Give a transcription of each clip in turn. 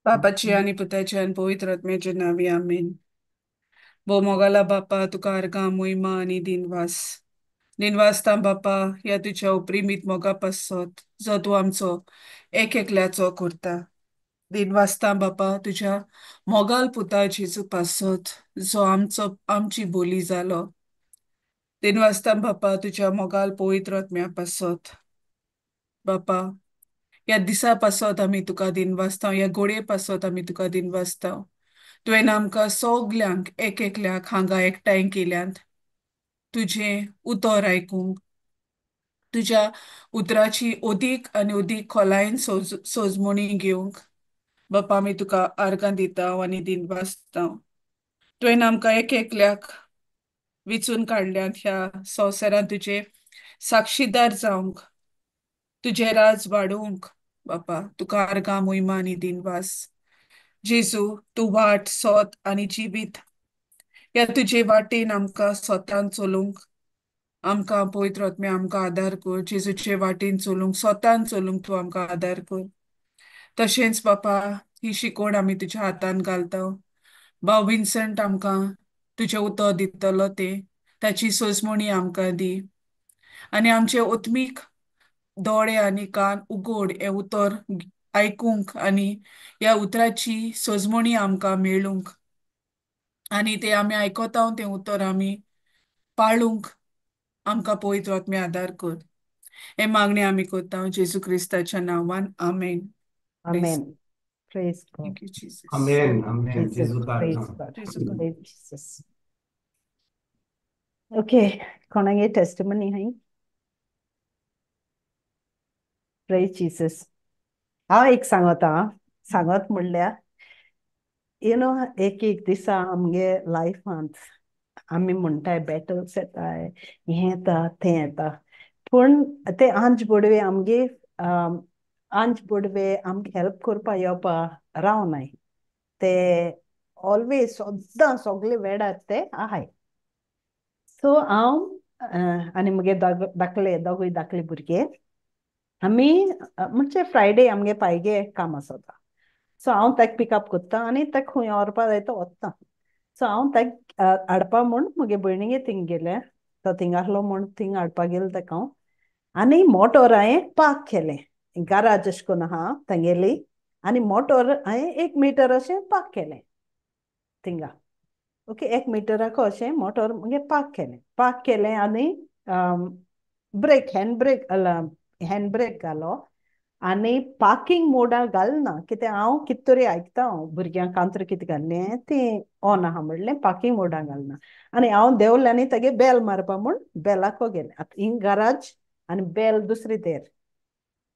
बापाची आणि पुताची आणि पवित्र आत्म्याचे नावे आमेन. वो मोगाला बापा तुका अर्गा मोहिमा आणि दिनवास. दिनवासता बापा या तुझ्या उपरिमीत मोगा पासत जो तू आमचो एक एकल्याचो करता. दिनवासता बापा तुझ्या मोगाल पुता जेजू पासत जो आमची बोली जालो. दिनवासता बापा तुझ्या मोगाल पवित्र आत्म्या पासत बापा या दिसा पासत आम्ही तुका दिन वाचताव, या घोडये पासत आम्ही तुका दिन वाचताव. तुवें आमकां सगल्यांक एक एकल्याक हांगा एकठांय केल्यांत तुझें उतर आयकूंक, तुझ्या उतराची ओदीक आनी ओदीक खोलायेन सोजमणी घेवंक बापा आमी तुका आर्गां दिताव आनी दिन वाचताव. तुवें आमकां एक एकल्याक विचून काडल्यात ह्या संवसारांत तुजे साक्षीदार जावंक, तुझे राज वाडोवंक बापा तुका आर्गां मोहिमा आनी दिनवास. जेजू तू वाट सोत आनी जिवीत या तुजे वाटेन आमकां स्वतान चलोवंक आमकां पवित्र आत्म्या आमकां आदार कर. जेजूचे वाटेन चलोवंक स्वतान चलोवंक तूं आमकां आदार कर. तशेंच बापा ही शिकोवण आमी तुज्या हातान घालता. भाव विन्संट आमकां तुजें उतर दितलो तें ताची सोजमणी आमकां दी आनी आमचे ओत्मीक दोळे आनी कान उगोड हे उतर आयकूंक आनी ह्या उतराची सोजमणी आमकां मेळूंक आनी ते आमी आयकोता तें उतर आमी पाळूंक आमकां पवित्र आत्मे आदार कर. हे मागणे आमी कोत्ता जेजू क्रिस्ताच्या नांवान amen. Praise Amen. Praise God. Thank you Jesus. Amen, amen. Jesus. Jesu Praise karno. God. जेजू कर. Praise Jesus. Okay. कोणागे testimony है? Praise Jesus. हांव एक सांगत म्हणल्यार एक एक दिसा आमगे लायफांत आमी म्हणटाय बॅटल्स येताय, हें येता तें येता, पूण ते आंज बोडवे आमगे आमगे हेल्प करपा येवपा रावनाय. ते ऑलवेज सोद्दां सोगले वेळार ते आहाय. सो हांव आनी मुगे दोगूय धाकले भुरगे आमी म्हणजे फ्रायडे आमगे पायगे काम आसता. सो हांव ताका पिकअप कोत्ता आनी ताका खूंय व्हरपा जाय तो वता. सो हांव ताका हाडपा म्हूण मुगे भयणीगे थिंग गेलें. तो थिंग आहलो म्हूण थिंग हाडपा गेलें ताका हांव. आनी मोटोर हांवें पार्क केलें. गराज अशें करून आहा तांगेली आनी मोटोर हांवें 1 मीटर अशें पार्क केलें थिंगा. ओके 1 मीटराक अशें मोटोर मुगे पार्क केलें आनी हँड ब्रेक घालो आनी पार्किंग मोडार घालना कित्याक हांव कितें तरी आयकता भुरग्यांक कांतर कितें घाल्लें तें ऑन आहा म्हणलें पार्किंग मोडार घालना आनी हांव देंवलें आनी तेगे बेल मारपा म्हूण बेलाको गेलें. आतां हिंग गराज आनी बेल दुसरी देर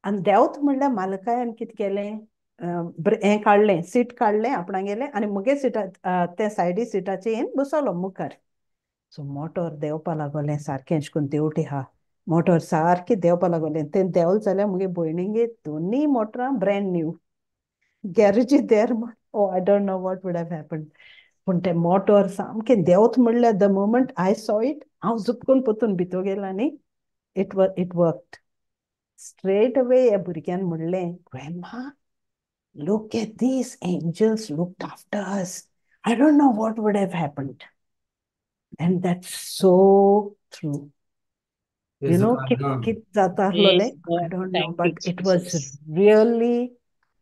आनी देंवत म्हणल्यार मालकायन कितें केलें हें काडलें सीट काडलें आपणा गेलें आनी मुगे सिटा ते सायडी सिटाचेर येवन बसलो मुखार. सो मोटोर देंवपा लागोलें सारकें अशें करून तेवटी आहा मोटोर सारकें देंवपा लागोलें. तें देंवलें जाल्यार मुगे भयणीगे दोनी मोटरां ब्रँड न्यू गॅरेजी there I don't know what would have happened. पूण तें मोटोर सामकें देंवत म्हणल्यार the moment I saw it हांव झुपकून पोतून भितर गेलें आनी इट वर्कड. स्ट्रेट अवे ह्या भुरग्यान म्हणलें ग्रॅन्डमा look at these angels looked after us. I don't know what would have happened. And that's so true. Jesu Kit karno. jata Praise hlole, I God. don't know, Thank you, but it was Jesus. really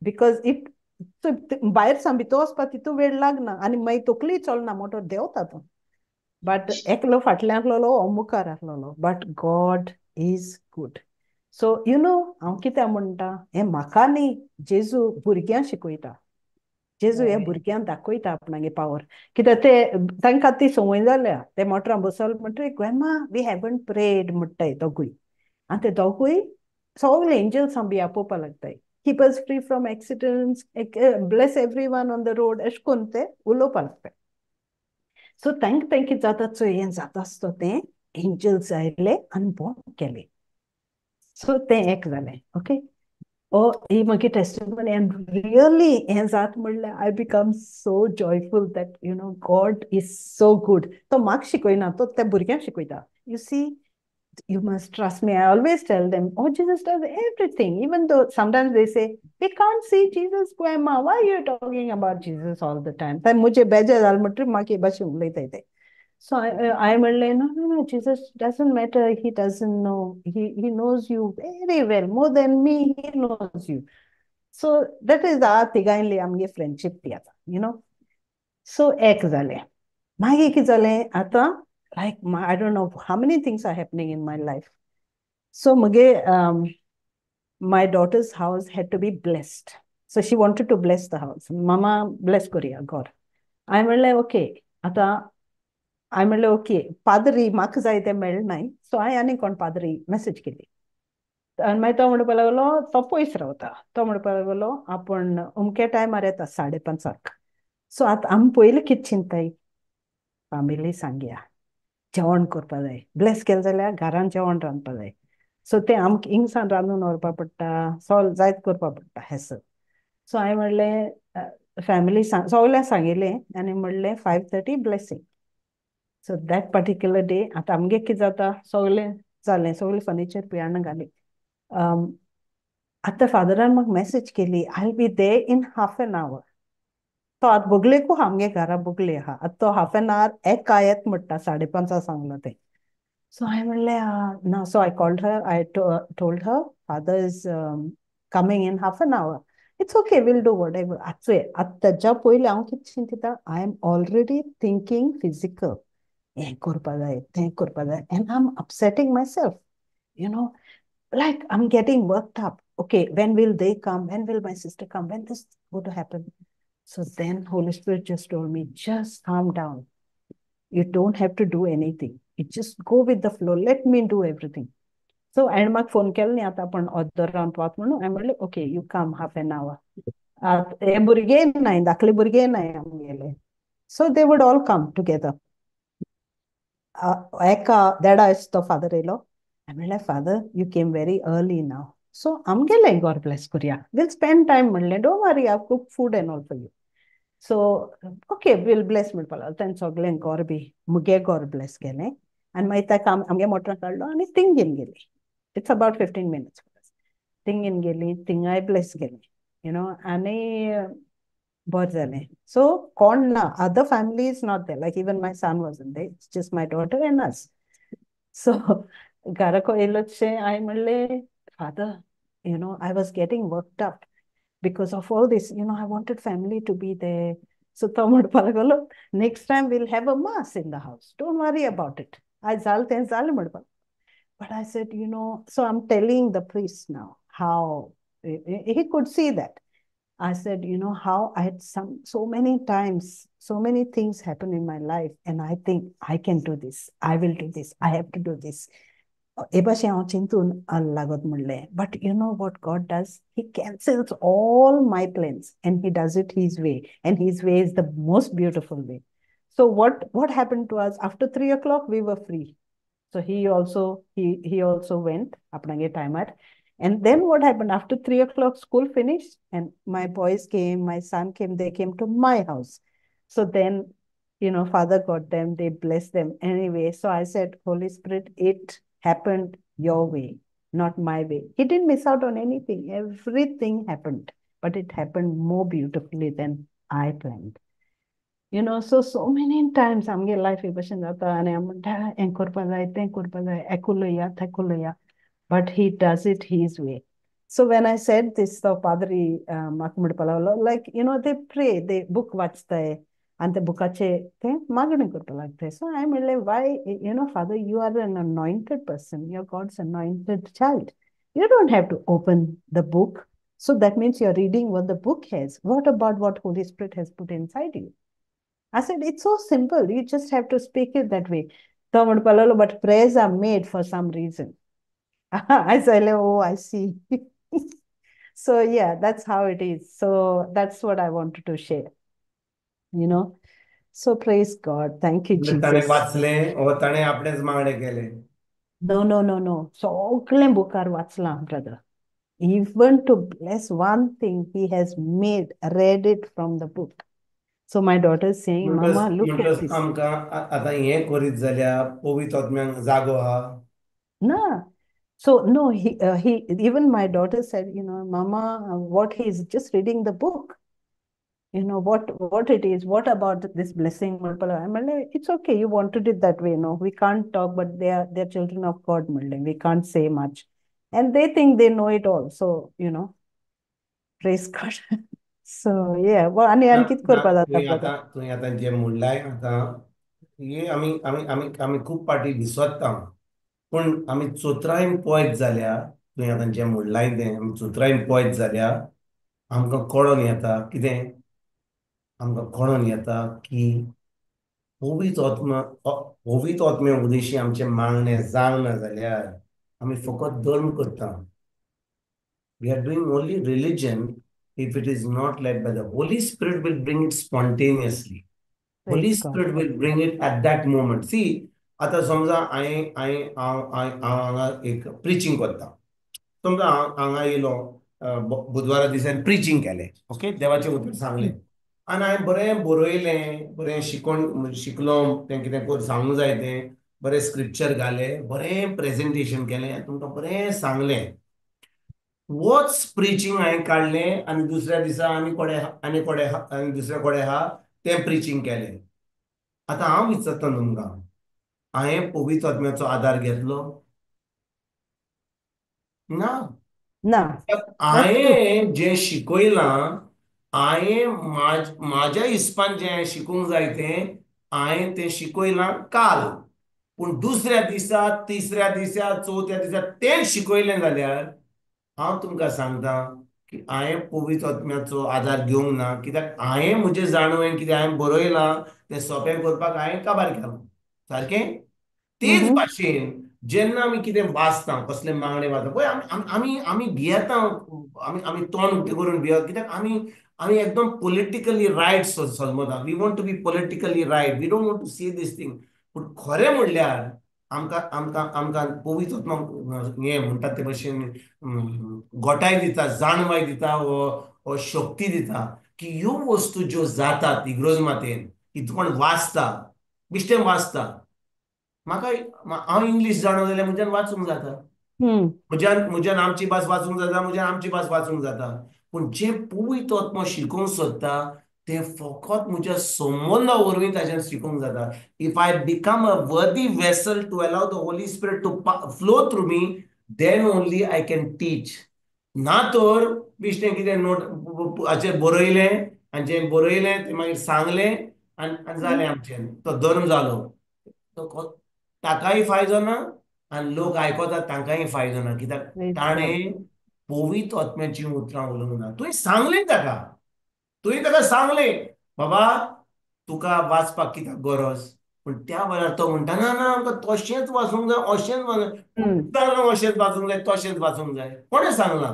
because it भायर सावन भितर वचपा तितू वेळ लागना आनी मागीर तकलीय चलना motor देंवता तो. बट एकलो फाटल्यान आहलोलो हो मुखार आहलोलो but God is good. So हांव कितें म्हणटा हें म्हाका न्ही जेजू भुरग्यांक शिकयता. जेजू हे भुरग्यांक दाखयता आपणागे पावर कित्याक ते तांकां ती संवय जाल्या. ते मोटरान बसले म्हणटरी ग्रॅन्डमा वी हॅवंट प्रेड म्हणटाय दोगूय आनी ते दोगूय सगळे एंजल्स बी आपोवपा लागताय. Keep us free from accidents bless every one on the road अशें करून ते उलोवपा लागताय. सो तांकां तें कितें जाता चोय हें जाता आसतो तें एंजल्स आयले आनी बॉम्ब केले. सो तें एक जालें. ओके ही मागी टेस्टिमनी एंड रियली हें जात म्हणल्यार I become so joyful that God is so good. तो म्हाका शिकयना तो त्या भुरग्यांक शिकयता. You see you must trust me. I always tell them, oh, Jesus does everything. Even though sometimes they say, we can't see Jesus, Grandma. Why are you talking about Jesus all the time? तर मुझे बेजार आलमट्री माँ की बच्ची उंगली थे. So I will say, no, Jesus doesn't matter. He doesn't know. He knows you very well. More than me, he knows you. So that is our तिगांयली आमगे friendship ती आता, you know. So एक जाले. मागे की जाले आता, like I don't know how many things are happening in my life. So my daughter's house had to be blessed. So she wanted to bless the house. Mama bless Korea, God. I म्हणले okay. आता I म्हणले okay पादरी म्हाका जाय ते मेळ नाही so हांवें आनी कोण पादरी मेसेज केली आनी मागीर तो म्हणपाक लागलो तो पयस रावता तो म्हणपाक लागलो आपूण अमके टायमार येता 5:30 सो आतां आमी पयलीं कितें चिंताय फॅमिली सांगया जेवण करपा जाय ब्लेस केलें जाल्यार घरान जेवण रांदपा जाय सो तें आमकां हिंगसान रांदून व्हरपा पडटा सॉल्व जायत करपा पडटा हेसर सो हांवें म्हणलें फॅमिली सगळ्यांक सांगिल्लें आनी म्हणलें 5:30 blessing So that particular day, आता आमगे कितें जाता सगळें जालें सगळें फर्निचर पियान घाली आतां फादरान म्हाका मेसेज केली I be there in half an hour तो आतां बुगलेकू आमगे घरा बुगले आहा आतां तो हाफ एन आवर एका येत म्हणटा 5:30 सांगलो ते सो हांवें म्हणलें ना so I called her I told her father is coming in half an hour it's okay we'll do whatever आतां तेच्या पयलीं हांव कितें चिंतिता I am already thinking physical हें करपा जाय तें करपा जाय and I am upsetting myself you know like I'm getting worked up okay when will they come when will my sister come when this going to happen so then Holy Spirit just told me just calm down you don't have to do anything you just go with the flow let me do everything so and म्हाका phone केलो न्ही आतां आपण other round पावत म्हणून हांवें म्हणलें okay you come half an आवर हे भुरगे नाय धाकले भुरगे नाय आमगेले so they would all come together Dada is the father-in-law. I'm like, Father, you came very early now. So I'm getting God bless Korea. We'll spend time. Don't worry, I'll cook food and all for you. So, okay, we'll bless me. Then so Glen Gorby, Muge God bless Gene. And my come, I'm getting motor called on thing in Gilly. It's about 15 minutes. Thing in Gilly, thing I bless Gilly. You know, and so other family is not there. Like even my son wasn't there. It's just my daughter and us. So Garako Eloche, I'm Father, you know, I was getting worked up because of all this. You know, I wanted family to be there. So Tomod Paragolo, next time we'll have a mass in the house. Don't worry about it. But I said, you know, so I'm telling the priest now how he could see that. I said, you know, how I had so many times, so many things happen in my life, and I think I can do this. I will do this. I have to do this. But you know what God does? He cancels all my plans and he does it his way. And his way is the most beautiful way. So what happened to us? After 3 o'clock, we were free. So he also went, apnage timer. And then what happened after 3 o'clock, school finished, and my boys came, my son came, they came to my house. So then, you know, Father got them, they blessed them anyway. So I said, Holy Spirit, it happened your way, not my way. He didn't miss out on anything. Everything happened, but it happened more beautifully than I planned. You know, so many times आमगे life एबशेन जाता आनी आमी म्हणटा हें करपा जाय तें करपा जाय एकलो या तेकलो या but he does it his way. So when I said this to Padri म्हाका म्हणपा लागलो like you know they pray they book वाचताय आनी ते बुकाचे ते मागणी करपा लागताय so I म्हणलें why you know Father you are an anointed person you're God's anointed child you don't have to open the book so that means you're reading what the book has what about what Holy Spirit has put inside you I said, it's so simple. You just have to speak it that way. But prayers are made for some reason. I said, oh, I see. So yeah, that's how it is. So that's what I wanted to share. You know. So praise God. Thank you, Jesus. No. सगळे बुकार वाचला, brother. Even to bless one thing, he has read it from the book. So my daughter is saying, Mama, look at this. आमकां आता हें करीत जाल्यार पवित्र आत्म्याक जागो आहा No. So no, he even my daughter said, Mama, what he is just reading the book. What it is, what about this blessing? I'm like, it's okay, you wanted it that way. We can't talk, but they're children of God, we can't say much. And they think they know it all. So, praise God. So yeah, well, ना आणि किती ना करपा जाता brother? तुवें आतां जे म्हणलाय आतां हे आमी खूब पाटी विसरता पूण आमी चोत्रायन पॉयत जाल्या तुवें आतां जे म्हणलाय तें आमी चोत्रायन पॉयत जाल्या आमकां कळोन येता कितें आमकां कळोन येता की पवित्र आत्मे उदेशी आमचें मागणें जावंक ना जाल्यार आमी फकत धर्म करता. We are doing only religion if it is not led by the Holy Spirit will bring it spontaneously. Holy Praise God. Spirit will bring it at that moment. See, आता समजा हांगा एक प्रिचींग करता. समजा हांगा येयलो बुधवारा दिसांनी प्रिचींग केलें, ओके, देवाचें उतर सांगलें आनी हांवें बरें बरयलें, बरें शिकलो, तें कितें सांगूंक जाय तें बरें स्क्रिप्चर घालें, बरें प्रेजेंटेशन केलें, तुमकां बरें सांगलें. वॉच प्रिचींग हांवें काडलें आनी दुसऱ्या दिसा आनी दुसरे कोडे आहा तें प्रिचींग केलें. आतां हांव विचारता तुमकां, हांवें पवित्र आत्म्याचो आदार घेतलो? ना. ना. That's true. हांवें जें शिकयलां, हांवें म्हाज्या हिसपान जें शिकूंक जाय तें हांवें तें शिकयलां काल. पूण दुसऱ्या दिसा, तिसऱ्या दिसा, चवथ्या दिसा तेंच शिकयलें जाल्यार हांव तुमकां सांगता की हांवें पवित्र आत्म्याचो आदार घेवंक ना, कित्याक हांवें म्हजे जाणवेन कितें हांवें बरयलां तें सोंपें करपाक हांवें काबार केलां. सारकें? तेच Mhm. भाशेन जेन्ना आमी कितें वाचता, कसले मागणे वाचता पळय, आमी आमी भियेता, आमी तोंड उक्तें करून भियेता, कित्याक आमी आमी एकदम पॉलिटिकली रायट समजता. We want to be politically right, we don't want to say this thing. पूण खरें म्हणल्यार आमकां आमकां आमकां पवित्र आत्मा हें म्हणटात ते भशेन गोटाय दिता, जाणवाय दिता, वो शक्ती दिता की ह्यो वस्तू ज्यो जातात इग्रोज मातेन, की कोण वाचता, बिश्टें वाचता, म्हाका हांव इंग्लीश जाणो जाल्यार म्हज्यान वाचूंक जाता, Hmm. म्हज्यान आमची भास वाचूंक जाता, म्हज्यान आमची भास वाचूंक जाता. पूण जे पवित्र आत्मा शिकोवंक सोदता तें फकत म्हज्या संबंदा वरवीं ताच्यान शिकोवंक जाता. If I become a worthy vessel to allow the holy spirit to flow through me, then only I can teach. ना तर बिश्टें कितें नोट हाचेर बरयलें आनी जें बरयलें तें मागीर सांगलें आनी जालें आमचें, तो धर्म जालो. ताकाय फायदो ना आनी लोक आयकतात तांकांय फायदो ना, कित्याक Praise God. ताणें पवित्र आत्म्याची उतरां उलोवंक ना. तुवें सांगलें ताका, तुवें ताका सांगलें बाबा तुका वाचपाक कित्याक गरज, पूण त्या वेळार तो म्हणटा ना ना आमकां तशेंच वाचूंक जाय, अशेंच वाचूंक. Hmm. अशेंच वाचूंक जाय, तशेंच वाचूंक जाय, कोणें सांगलां?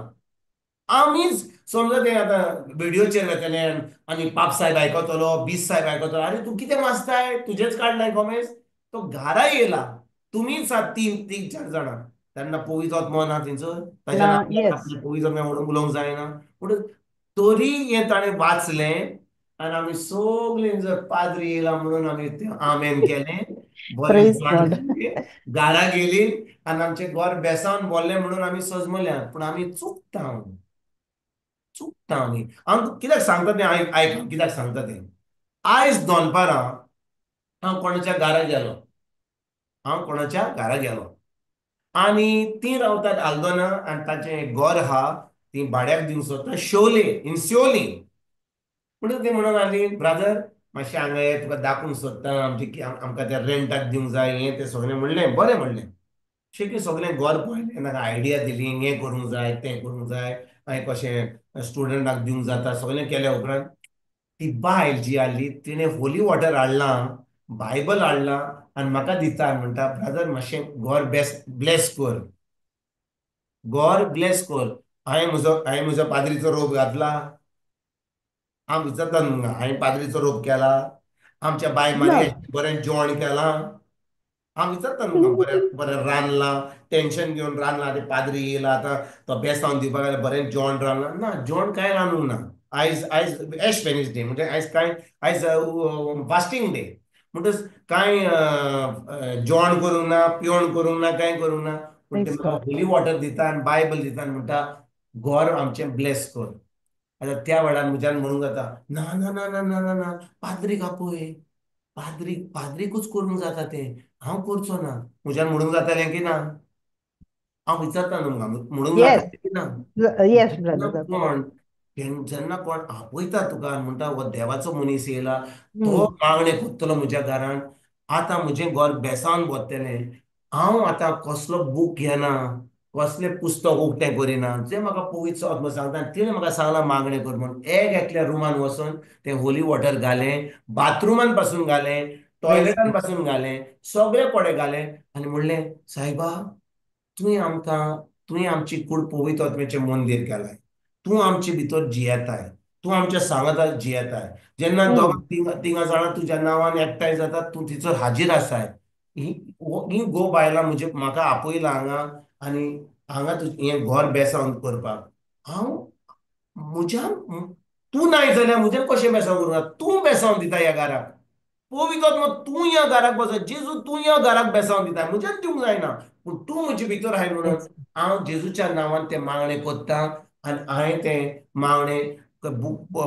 आमीच समजा तें आतां व्हिडिओचेर वेतलें आनी पाप साहेब आयकतलो, बीस साहेब आयकतलो, अरे तूं कितें वाचताय, तुजेच काडलाय कॉमेंट्स. तो घरा येयला, तुमीच आहात तीन तीन चार जाणां, तेन्ना पवित्र आत्मा ना थंयसर, ताच्या Na, नांवार yes. आपलें पवित्र आत्म्या उलोवंक जायना. पूण तरी हें ताणें वाचलें आनी आमी सगळीं जर पाद्री येयला म्हणून आमी तें आमेन केलें, बरें Praise जेवण God. केलें, घरा गेलीं आनी आमचें घर बेसावन भरलें म्हणून आमी सजमल्यात. पूण आमी चुकता आमी. हांव कित्याक सांगता तें आयक, कित्याक सांगता तें. आयज दनपारां हांव कोणाच्या घरा गेलो आनी तीं रावतात आल्दोना आनी ताचें घर आहा ती भाड्याक दिवंक सोदता शोले इन सिओली. म्हणून ती म्हणून आली ब्रादर मातशें हांगा ये, तुका दाखोवंक सोदता, आमकां तें रेंटाक दिवंक जाय, हें तें सगळें म्हणलें, बरें म्हणलें. शेकी सगळें घर पळयलें, ताका आयडिया दिली, हें करूंक जाय, तें करूंक जाय, हांवें कशें स्टुडंटाक दिवंक जाता, सगळें केल्या उपरांत ती बायल जी आसली तिणें होली वॉटर हाडलां, बायबल हाडलां आनी म्हाका दिता आनी म्हणटा ब्रादर मातशें घर ब्लेस कर, घर ब्लेस कर. हांवें म्हजो पाद्रीचो रोप घातला. हांव विचारता न्हू, हांवें पाद्रीचो रोप केला, आमच्या बाय No. मारयेचें बरें जेवण केलां. हांव विचारता न्हू, बरें बरें रांदलां, टेन्शन घेवन रांदलां, ते पाद्री येयला आतां तो बेसांवन दिवपाक लागला, बरें जेवण रांदलां. ना, जेवण कांय रांदूंक ना. आयज आयज एश वेनिसडे म्हणजे आयज फास्टींग डे म्हणटच कांय जेवण करूंक ना, पिवण करूंक ना, कांय करूंक ना. पण ते Praise म्हाका God. होली वॉटर दिता आनी बायबल दिता आनी म्हणटा घर आमचें ब्लेस कर. आतां त्या वेळार म्हज्यान म्हणूंक जाता ना ना ना ना ना ना ना पाद्रीक आपय, पाद्रीकूच करूंक जाता तें, हांव करचो ना. म्हज्यान म्हणूंक जातालें की ना? हांव विचारता न्हू म्हणूंक Yes. जातालें की ना? Yes, जेन्ना brother. That's कोण जेन्ना कोण आपयता तुका आनी म्हणटा हो देवाचो मनीस येयला, तो hmm. मागणें कोत्तलो म्हज्या घरान, आतां म्हजें घर बेसावन वतलें. हांव आतां कसलो बूक घेना, कसलें पुस्तक उक्तें करिना, जें म्हाका पवित्र आत्मा सांगता. तिणें म्हाका सांगलां मागणें कर म्हणून. एकल्या रुमान वचून तें होली वॉटर घालें, बाथरुमान पासून घालें, Praise टॉयलेटान God. पासून घालें, सगळे कडेन घालें आनी म्हणलें सायबा तुवें आमकां तुवें आमची कूड पवित्र आत्म्याचें मंदीर केलाय. तूं आमचे भितर जियेताय, तूं आमच्या सांगाताक जियेताय. जेन्ना Hmm. दोगां तिगां जाणां तुज्या नांवान एकठांय जातात, तूं थंयसर हाजीर आसाय. ही गो बायलां म्हणजे म्हाका आपयलां हांगा आनी हांगा हें घर बेसावन करपाक. हांव म्हज्यान तूं नाय जाल्यार म्हज्यान कशें बेसांव करूं? तूं बेसांव दिता ह्या घराक. पवित्र आत्मा तूं ह्या घराक बसय. जेजू तूं ह्या घराक बेसांव दिता. म्हज्यान दिवंक जायना. पूण तूं म्हजे भितर आहाय म्हणून Praise हांव जेजूच्या नांवान तें मागणें कोत्तां आनी हांवें तें मागणें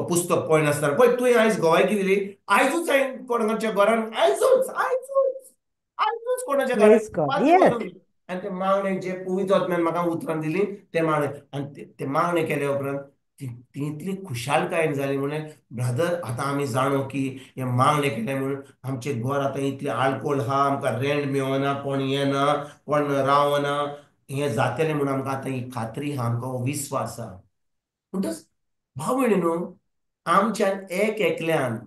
पुस्तक पळयनासतना पळय तुवें आयज गोवायकी दिली. आयजूच हांवें कोणाच्या घरान आयजूच आयजूच आयजूच कोणाच्या घरान praise God. पाद्री Yes. वचून आनी तें मागणें जे पवित्र आत्म्यान म्हाका उतरां दिलीं तें मागणें आनी तें मागणें केल्या उपरांत ती इतली खुशालकायेन जाली म्हणलें ब्रदर आतां आमी जाणो की हें मागणें केलें म्हणून आमचें घर आतां इतलें आळकोळ आहा, आमकां रेंट मेळना, कोण येना, कोण रावना, हें जातलें म्हणून आमकां आतां ही खात्री आहा, आमकां हो विस्वास आहा. म्हणटच भाव भयणीनो, आमच्यान एक एकल्यान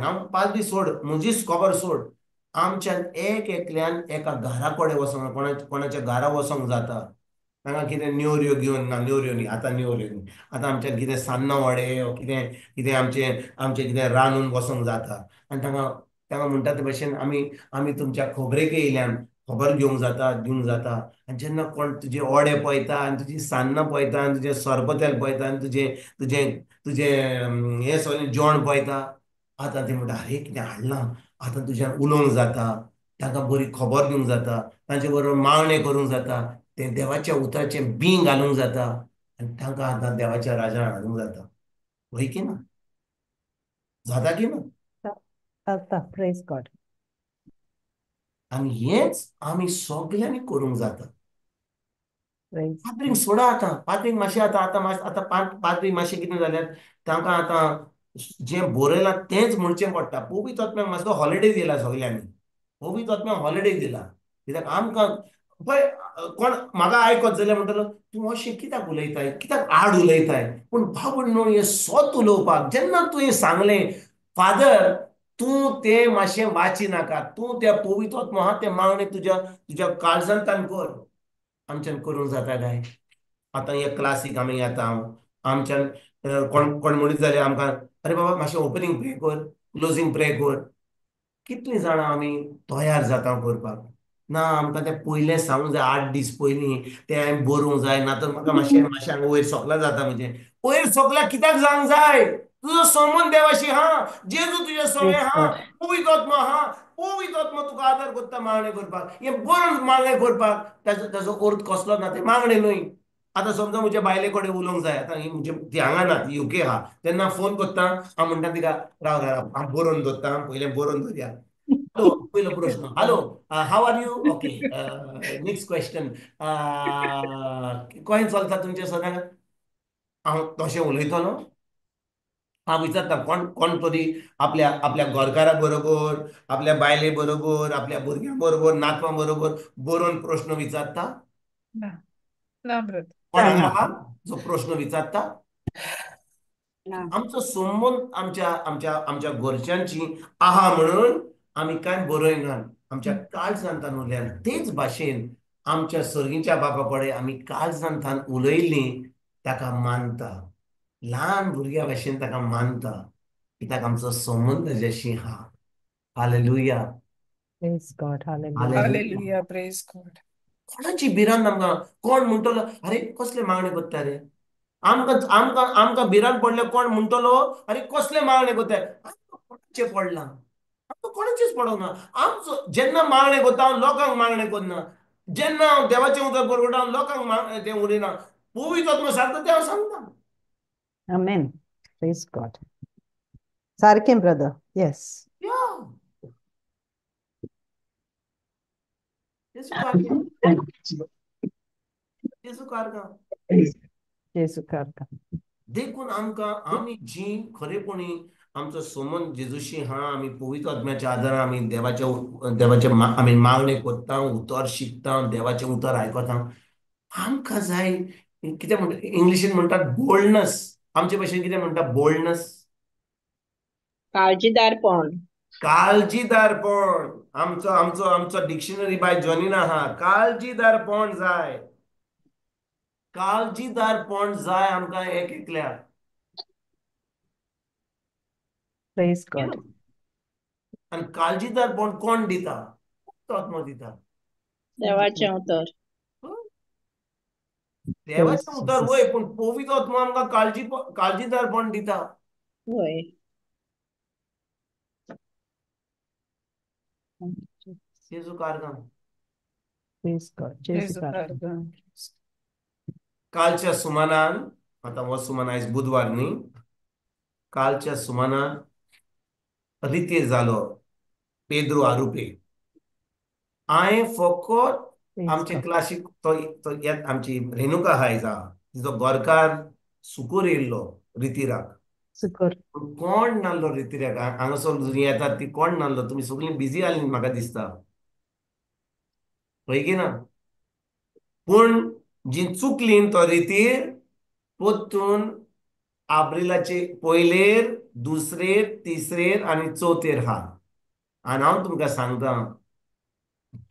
हांव पाद्री सोड, म्हजीच खबर सोड, आमच्यान एक एकल्यान एका घरा कडेन वसोंक कोणाच्या घरा वसोंक जाता. तांकां कितें नेवऱ्यो घेवन ना नेवऱ्यो न्ही आतां नेवऱ्यो न्ही आतां आमच्यान कितें सान्नां वडे कितें कितें आमचें कितें रांदून वसोंक जाता. आनी तांकां म्हणटा ते भशेन आमी तुमच्या खोबरेक येयल्यान खबर घेवंक जाता, दिवंक जाता. आनी जेन्ना कोण तुजे ओडे पळयता आनी तुजी सान्नां पळयता आनी तुजें सोरपोतेल पळयता आनी तुजें तुजें हें सगळें जेवण पळयता, आतां ते म्हणटा आरे कितें हाडलां, आतां तुज्यान उलोवंक जाता, तांकां बरी खबर दिवंक जाता, तांचे बरोबर मागणें करूंक जाता, तें देवाच्या उतराचें बीं घालूंक जाता आनी तांकां आतां देवाच्या राजान हाडूंक जाता. वय की ना? जाता की ना? Praise God. आनी हेंच आमी सगल्यांनी करूंक जाता. Praise पाद्रीक God. सोडा आतां पाद्रीक मातशें आतां पाद्रीक मातशें कितें जाल्यार तांकां आतां जें बरयलां तेंच म्हणचें पडटा. पवित्र आत्म्याक मातसो हॉलिडे दिला सगल्यांनी. पवित्र आत्म्याक हॉलिडे दिला. कित्याक आमकां पळय कोण म्हाका आयकत जाल्यार म्हणटलो तूं अशें कित्याक उलयताय, कित्याक आड उलयताय. पूण भाव भयणीनो हें सत उलोवपाक जेन्ना तुवें सांगलें फादर तूं तें मातशें वाची नाका, तूं तें पवित्र आत्मा आहा तें मागणें तुज्या काळजांतल्यान कर. आमच्यान करूंक जाता काय? आतां हे क्लासीक आमी येता आमच्यान कोण म्हणीत जाल्यार आमकां अरे बाबा मातशें ओपनिंग प्रे कर, क्लोजींग प्रे कर. कितलीं जाणां आमी तयार जाता करपाक? ना आमकां तें पयलें सांगूंक जाय 8 दीस पयलीं तें हांवें बरोवंक जाय ना तर म्हाका मातशें हांगा वयर सकला जाता म्हजें. वयर सकल्या कित्याक जावंक जाय? तुजो संबंद देवाशी आहा, जेजू तुजे सगळें Praise आहा, God. पवित्र आत्मा आहा, पवित्र आत्मा तुका आदार करता मागणें करपाक. हें बरोवन मागणें करपाक ताजो अर्थ कसलो ना तें मागणें न्हय. आतां समजा म्हज्या बायले कडेन उलोवंक जाय आतां ही म्हणजे ती हांगा ना ती UK आहा तेन्ना फोन करता हांव म्हणटा तिका राव हांव बरोवन दवरता पयलें बरोवन दवरया. हॅलो पयलो प्रश्न hello how are you okay next question कशें चलता तुमचें सदां हांव तशें उलयतलों हांव विचारता कोण कोण तरी आपल्या घरकारा बरोबर आपल्या बायले बरोबर आपल्या भुरग्यां बरोबर नातवां बरोबर बरोवन प्रश्न विचारता ना ना ब्रदर. कोण No, हांगा no. आहा जो प्रश्न विचारता ना. आमचो संबंद आमच्या घरच्यांची आहा म्हणून आमी कांय बरयनात आमच्या काळजांतल्यान उरल्यान तेच भाशेन आमच्या सर्गीच्या बापा कडेन आमी काळजांतल्यान उलयलीं ताका मानता ल्हान भुरग्या भाशेन ताका मानता कित्याक आमचो संबंद तेज्याशी आहा hallelujah Praise God. Hallelujah. Hallelujah hallelujah praise God. कोणाची भिरांत आमकां कोण म्हणटलो अरे कसले मागणे करता रे आमकां आमकां आमकां भिरांत पडले कोण म्हणटलो अरे कसले मागणे करताय आमकां कोणाचे पडला आमकां कोणाचेच पडोना आमचो जेन्ना मागणे करता हांव लोकांक मागणे करना जेन्ना हांव देवाचें उतर बरगटा लोकांक तें उलयना, पवित्र आत्मा सांगता तें हांव सांगता. Amen. Praise God. सारकें ब्रदर. Yes. या येसू कारता, येसू कारता. जेसू करता. देखून आमकां आमी जी खरेपणी आमचो संबंद जेजूशी हा, आमी पवित्र आत्म्याच्या आदारान आमी देवाचे आमी मागणी करता, उतर शिकता, देवाचें उतर आयकता. आमकां जाय कितें म्हणटा इंग्लिशीन म्हणटात बोल्डनस. आमचे भाशेन कितें म्हणटा बोल्डनस? काळजीदारपण. काळजीदारपण. आमचो आमचो आमचो डिक्शनरी बाय जॉनीन आहा. काळजीदारपण जाय, काळजीदारपण जाय आमकां एक एकल्याक. Praise God. आणि काळजीदारपण कोण दिता? पवित्र आत्मा दिता. देवाचें उतर. Praise देवाचें उतर Jesus. वय, पूण पवित्र आत्मा आमकां काळजीदारपण दिता. होय. जेजू कारगां. Praise God. जेसू येसू करता. कारता. कालच्या सुमानान, आता हो सुमान आयज बुधवार न्ही, कालच्या सुमानान रितीर जालो पेद्रो आरुपे. हांवें फकत Praise आमचे God. क्लासीक आमची रेणुका आहाय तिचो गोरकार सुकूर येयल्लो रितीराक. सुकर. कोण नासलो रितीराक, हांगासर येतात ती कोण नासलो. तुमी सगळीं बिजी आसली म्हाका दिसता, पळय की ना. पूण जी चुकली तो रितीर, पोत्तून आब्रिलाचे पयलेर, दुसरेर, तिसरेर आनी चवथेर हा. आनी हांव तुमकां सांगता,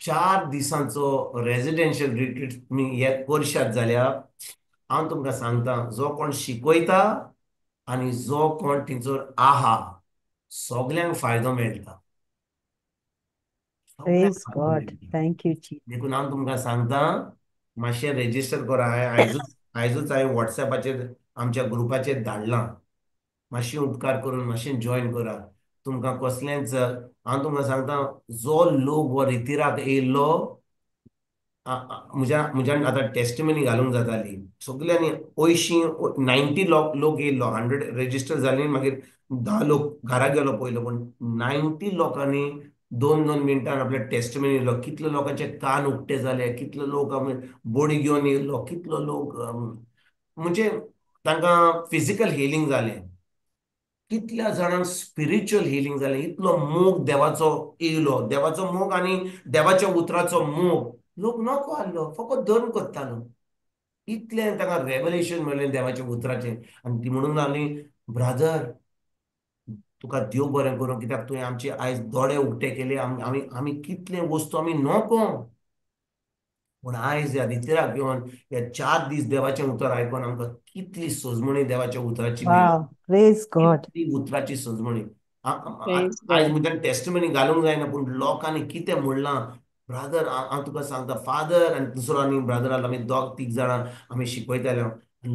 4 दिसांचो रेजिडेन्शियल रिट्रीट तुमी हे करशात जाल्यार हांव तुमकां सांगता, जो कोण शिकयता आनी जो कोण थंयसर आहा, सगल्यांक फायदो मेळटा. सगल्यांक Praise फायदो God. मेळटा. Thank you, Jesus. देखून हांव तुमकां सांगता, मातशें रेजिस्टर करा. आयजूच हांवें वॉट्सॅपाचेर आमच्या ग्रुपाचेर धाडलां. मातशें उपकार करून मातशें जॉयन करा. तुमकां कसलेंच हांव तुमकां सांगता, जो लोक हो रितीराक येयल्लो, म्हज्यान आतां टेस्टिमनी घालूंक जाताली. सगल्यांनी 90 लोक येयल्लो. 100 रेजिस्टर जाली, मागीर 10 लोक घरा गेलो पयलो. पूण 90 लोकांनी 2-2 मिनटान आपले टेस्टिमनी दिलो. कितले लोकांचे कान उक्ते जाले, कितले लोक बोडी घेवन येयल्लो, कितलो लोक म्हणजे तांकां फिजिकल हिलींग जालें, कितल्या जाणांक स्पिरिच्युअल हिलींग जालें. इतलो मोग देवाचो येयलो, देवाचो मोग आनी देवाच्या उतराचो मोग. लोक नको आहलो, फकत धर्म करतालो. इतलें तांकां रेवलेशन मेळ्ळें देवाच्या उतराचें. आनी ती म्हणूंक लागली, ब्रादर तुका देव बरें करूं, कित्याक तुवें आमचे आयज दोळे उक्ते केले. आमी कितले वस्तू आमी नको, पूण आयज ह्या रितीराक येवन हे 4 दीस देवाचें उतर आयकोन आमकां कितली सजमणी देवाच्या उतराची मेळ्ळी. Wow. Praise God. कितली उतराची सजमणी. Praise आयज God. म्हज्यान टेस्टमनी घालूंक जायना, पूण लोकांनी कितें म्हणलां. ब्रादर हांव तुका सांगता, फादर आनी दुसरो आनी ब्रादर आहलो, आमी तीग जाणां आमी शिकयताले.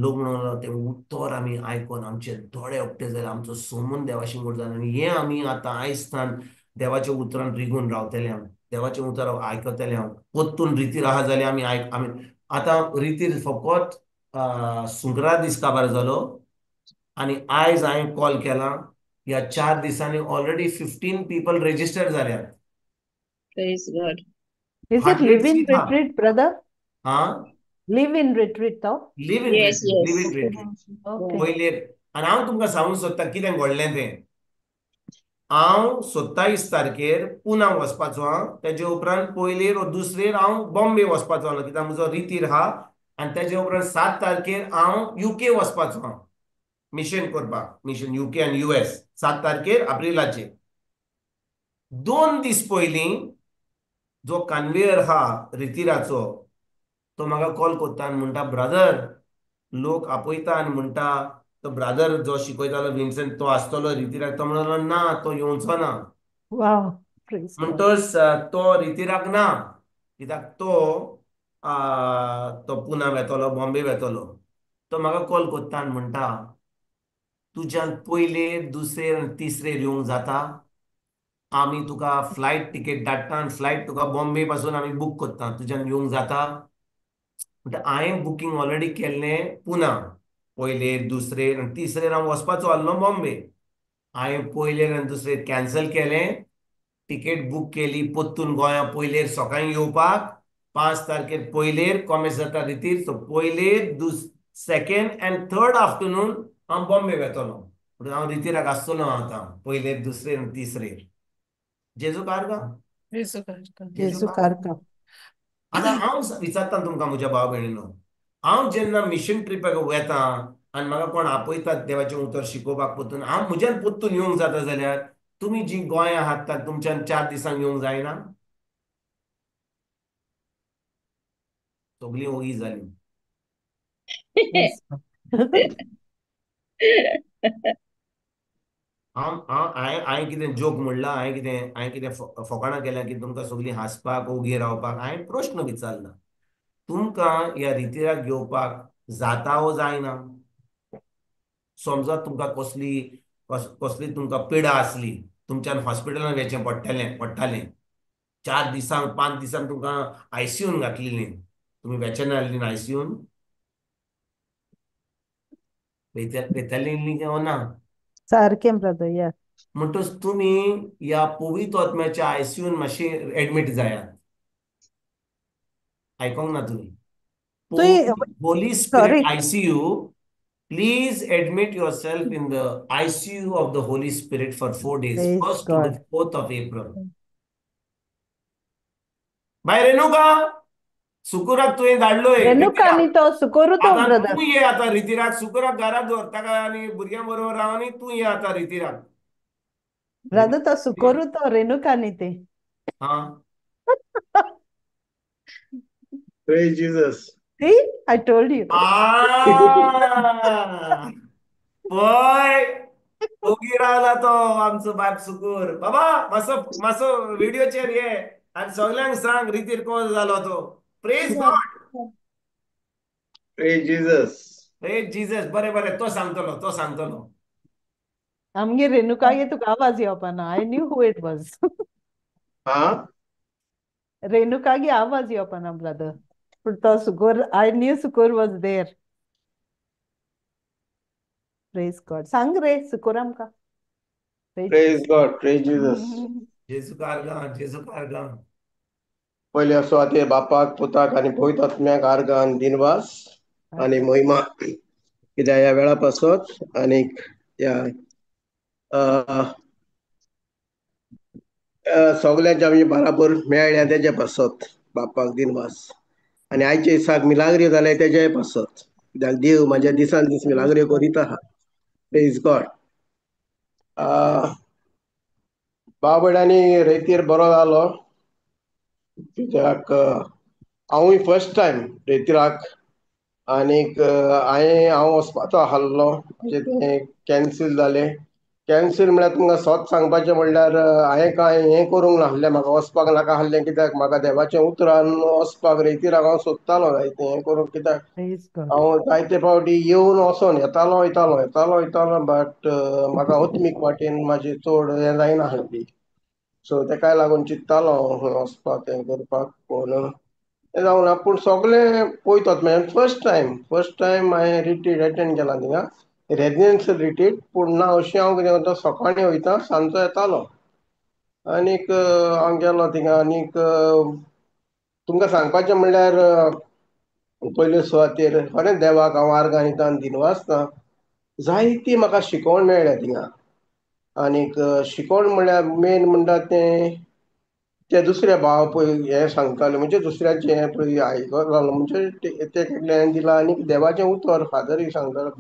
लोक म्हणून तें उतर आमी आयकोन आमचे दोळे उक्ते जाले, आमचो संबंद देवाशी मोड जालो. आनी हें आमी आतां आयजतान देवाच्या उतरान रिगून रावतले. हांव देवाचें उतर आयकतले. हांव पोत्तून रितीर आहा जाल्यार आमी आतां रितीर फकत सुंकरा दीस काबार जालो. आनी आयज हांवें कॉल केला, ह्या 4 दिसांनी ऑलरेडी 15 पीपल रेजिस्टर जाल्यात. Praise God. Is it 100 live-in seat हा. retreat, brother? हा, Live-in retreat, though? Live in Yes, retreat, live in yes. Retreat. Okay. पयले आनी हांव तुमकां सांगूंक सोदतां कितें घडलें तें. हांव 27 तारखेर पुना वचपाचो आहा. तेजे उपरांत पयलेर वा दुसरेर हांव बॉम्बे वचपाचो आसलो, कित्याक म्हजो रितीर आहा. आनी तेजे उपरांत 7 तारखेर हांव UK वचपाचो आहा मिशन करपाक. मिशन UK आनी US 7 तारखेर एप्रिलाचेर. 2 दीस पयलीं जो कन्वेयर हा रितीराचो, तो म्हाका कॉल करता आनी म्हणटा, ब्रादर लोक आपयता आनी म्हणटा तो ब्रादर जो शिकयतालो विन्संट तो आसतलो रितीराक. तो म्हणलो ना, तो येवचो ना. Wow. Praise God. म्हणटच तो रितीराक ना, कित्याक तो पुना वेतलो, बॉम्बे वेतलो. तो म्हाका कॉल करता आनी म्हणटा, तुज्यान पयलेर, दुसरेर आनी तिसरेर येवंक जाता? आमी तुका फ्लायट तिकेट धाडटा आनी फ्लायट तुका बॉम्बे पासून आमी बूक करता, तुज्यान येवंक जाता? म्हणटा हांवें बुकींग ऑलरेडी केल्लें पुना, पयलेर दुसरेर आनी तिसरेर हांव वचपाचो आहलो बॉम्बे. हांवें पयलेर आनी दुसरेर कॅन्सल केलें, तिकेट बूक केली परतून गोंया पयलेर सकाळीं येवपाक, 5 तारखेर पयलेर कॉमेस जाता रितीर, सो पयलेर सेकंड एंड थर्ड आफ्टरनून हांव बॉम्बे वेतलो. म्हणून हांव रितीराक आसतलो आतां पयलेर दुसरेर आनी तिसरेर. जेजू कारगा, येसू कारका. जेजू जेजू कारगा. कारका. आतां हांव विचारता तुमकां म्हज्या भाव भयणीनो, हांव जेन्ना मिशन ट्रिपाक वेता आनी म्हाका कोण आपयतात देवाचें उतर शिकोवपाक परतून, हांव म्हज्यान परतून येवंक जाता जाल्यार तुमी जी गोंया हाडटात तुमच्यान 4 दिसांक येवंक जायना? सगळीं ओगी जालीं. Praise God. हांवें कितें जोक म्हणला, हांवें कितें फकाणां केल्या की तुमकां सगळीं हांसपाक ओगी रावपाक? हांवें प्रश्न विचारला, तुमकां ह्या रितीराक घेवपाक जाता वो जायना? समजा तुमकां कसली तुमकां पिडा आसली, तुमच्यान हॉस्पिटलान वचचें पडटालें, 4 दिसांक 5 दिसांक तुमकां आयसीयून घातलेलीं, तुमी वेचना आसलीं आयसीयून? वेतालीं काय ना? सारकें ब्रदर, या. म्हणटच तुमी ह्या पवित्र आत्म्याच्या आयसीयून मातशी एडमीट जायात. आयकोंक ना तुमी? तुय holy spirit sorry ICU, please admit yourself in the ICU of the Holy Spirit for 4 days, praise 1st to the God. 4th of April. By Renuka, सुकुराक तुवें धाडलोय रेणुकानी रितीराक. तो सुकोरू तो आता ब्रदर. तू ये आता रितीराक, सुकुराक घरात दवर ताका आनी भुरग्यां बरोबर राव आनी तू ये आता रितीराक. ब्रदर तो सुकोरू तो रेणुकानी ते. हा, Praise Jesus. See, I told you. पय ओगी रावला तो आमचो बाप सुकूर. बाबा मातसो मातसो व्हिडिओचेर ये आनी सगल्यांक सांग रितीर कोण जालो तो. Praise God. Praise Jesus. Praise Jesus. बरें बरें, तो सांगतलो. आमगे रेणुकागे तुका आवाज येवपाना. I knew who it was. Huh? रेणुकागे आवाज येवपाना ब्रदर. पूण तो Sukor, I knew Sukor was there. Praise God. सांग रे सुकोर आमकां. Praise God. Praise Jesus. जेजू कारगा. पहिले असो आते बापाक पुताक आनी पवित्र आत्म्याक आर्गान दिनवास आनी महिमा कित्याक ह्या वेळा पासत आनीक ह्या सगळ्यांच्या आमी बराबर मेळ्ळ्या तेजे पासत बापाक दिनवास. आनी आयच्या दिसाक मिलाग्री जाले तेजेय पासत, कित्याक देव म्हाज्या दिसान दीस मिलाग्री करीत आहा. Praise God. भाव भयणांनी रेतीर बरो जालो, कित्याक हांवूय फर्स्ट टायम रेतीराक. आनीक हांव वचपाचो आसलो, म्हणजे तें कॅन्सील जालें. कॅन्सील म्हळ्यार तुमकां सोंत सांगपाचें म्हणल्यार हांवें कांय हें करूंक नासलें, म्हाका वचपाक नाका आसलें, कित्याक म्हाका देवाचें उतरान वचपाक रेतीराक हांव सोदतालो जायतें हें करूंक. कित्याक प्रेज गॉड. हांव जायते फावटी येवन वचोन येतालो, बट म्हाका अत्मीक वाटेन म्हाजें चड हें जायना आसलें. सो तेकाय लागून चिंत्तालो हांव खंय वचपाक हें करपाक. पूण तें जावना. पूण सगळें पळयतात म्हणजे फर्स्ट टायम हांवें रिट्रीट एटेंड केला थिंगा, रेजिडेन्शियल रिट्रीट. पूण ना अशें हांव कितें करता, सकाळीं वयता सांजचो येतालो. आनीक हांव गेलो थिंगा. आनीक तुमकां सांगपाचें म्हणल्यार पयले सुवातेर खरें देवाक हांव आर्गां दिता आनी दिनवासता. जायती म्हाका शिकोवण मेळ्ळ्या थिंगा. आनीक शिकोवण म्हणल्यार मेन म्हणटा ते दुसरे भाव पळय हें सांगताले, म्हणजे दुसऱ्याचें हें पळय आयकत रावलो, म्हणजे ते कडल्यान दिलां. आनीक देवाचें उतर फादरीक सांगतालो.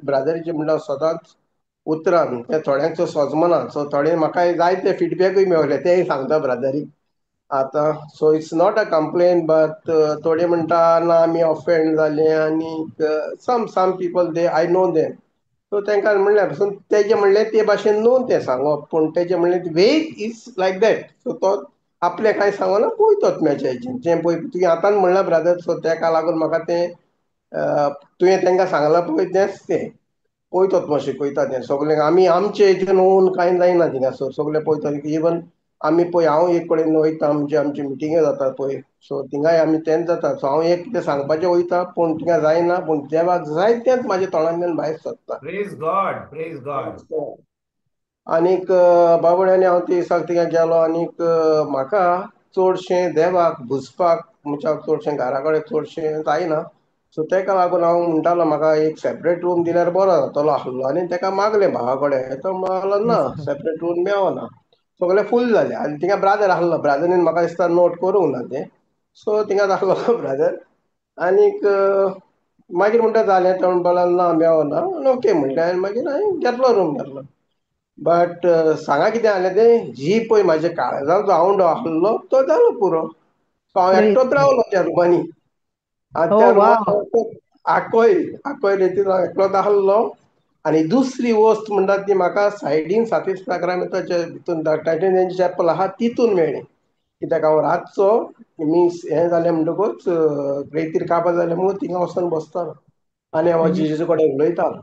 ब्रादरीचें म्हणल्यार सदांच उतरान तें थोड्यांचो सोजमना. सो थोडे म्हाका जायते फिडबॅकूय मेळ्ळे, तेय सांगता ब्रादरीक आतां. So it's not a complain, but थोडे म्हणटा ना आमी ऑफेंड जाले. आनीक some people they I know them. So तांकां म्हणल्यार पसून तेजें म्हणलें ते भाशेन न्हू तें सांगप, पूण तेजें म्हणलें way is like that. So तो आपलें कांय सांगना, पळयत आत्म्याचें हेजें जें पळय तुवें आतां म्हणलां ब्रादर. सो तेका लागून म्हाका तें तुवें तांकां सांगलां पळय तेंच तें. पळयतात मातशें पळयता तें सगळें आमी आमचे हेतून होवन कांय जायना थिंगासर सगळे पळयतात इवन आमी पळय हांव एक कडेन वयता म्हणजे आमची मिटिंगे जाता पळय सो थिंगाय आमी तेंच जाता सो हांव एक कितें सांगपाचें वयता पूण थिंगा जायना पूण देवाक जाय तेंच म्हाज्या तोंडांतल्यान भायर सरता. Praise God, praise God. आनीक बाबड्यांनी हांव ती दिसाक थिंगा गेलो आनीक म्हाका चडशें देवाक भुसपाक म्हणजे चडशें घरा कडेन चडशें जायना सो तेका लागून हांव म्हणटालो म्हाका एक सेपरेट रूम दिल्यार बरो जातलो आसलो आनी तेका मागलें भावा कडेन तो म्हणलो ना Praise God. सेपरेट रूम मेळना सगळे फूल जाले आनी थिंगा ब्रादर आसलो ब्रादरीन म्हाका दिसता नोट करूंक ना तें सो थिंगा आसलो ब्रादर आनीक मागीर म्हणटा जालें तो म्हणपाक लागलो ना मेळना ओके म्हणलें आनी मागीर हांवें घेतलो रूम घेतलो बट सांगा कितें जालें तें जी पळय म्हाज्या काळजाचो आवंडो आसलो तो जालो पुरो सो हांव Praise एकटोच God. रावलो त्या रुमांनी आनी त्या Oh, wow. रुमान आकय आकय रेतीन हांव एकलोच आसलो आनी दुसरी वस्त म्हणटा ती म्हाका सायडीन सातिस्ताग्रामाच्या भितून टायटनियमची चॅपल आहा तितून मेळ्ळी कित्याक हांव रातचो मिस हें जालें म्हणटकूच रेतीर काबार जालें म्हणून थिंगा वचून बसतालो आनी हांव Praise जेजू कडेन उलयतालो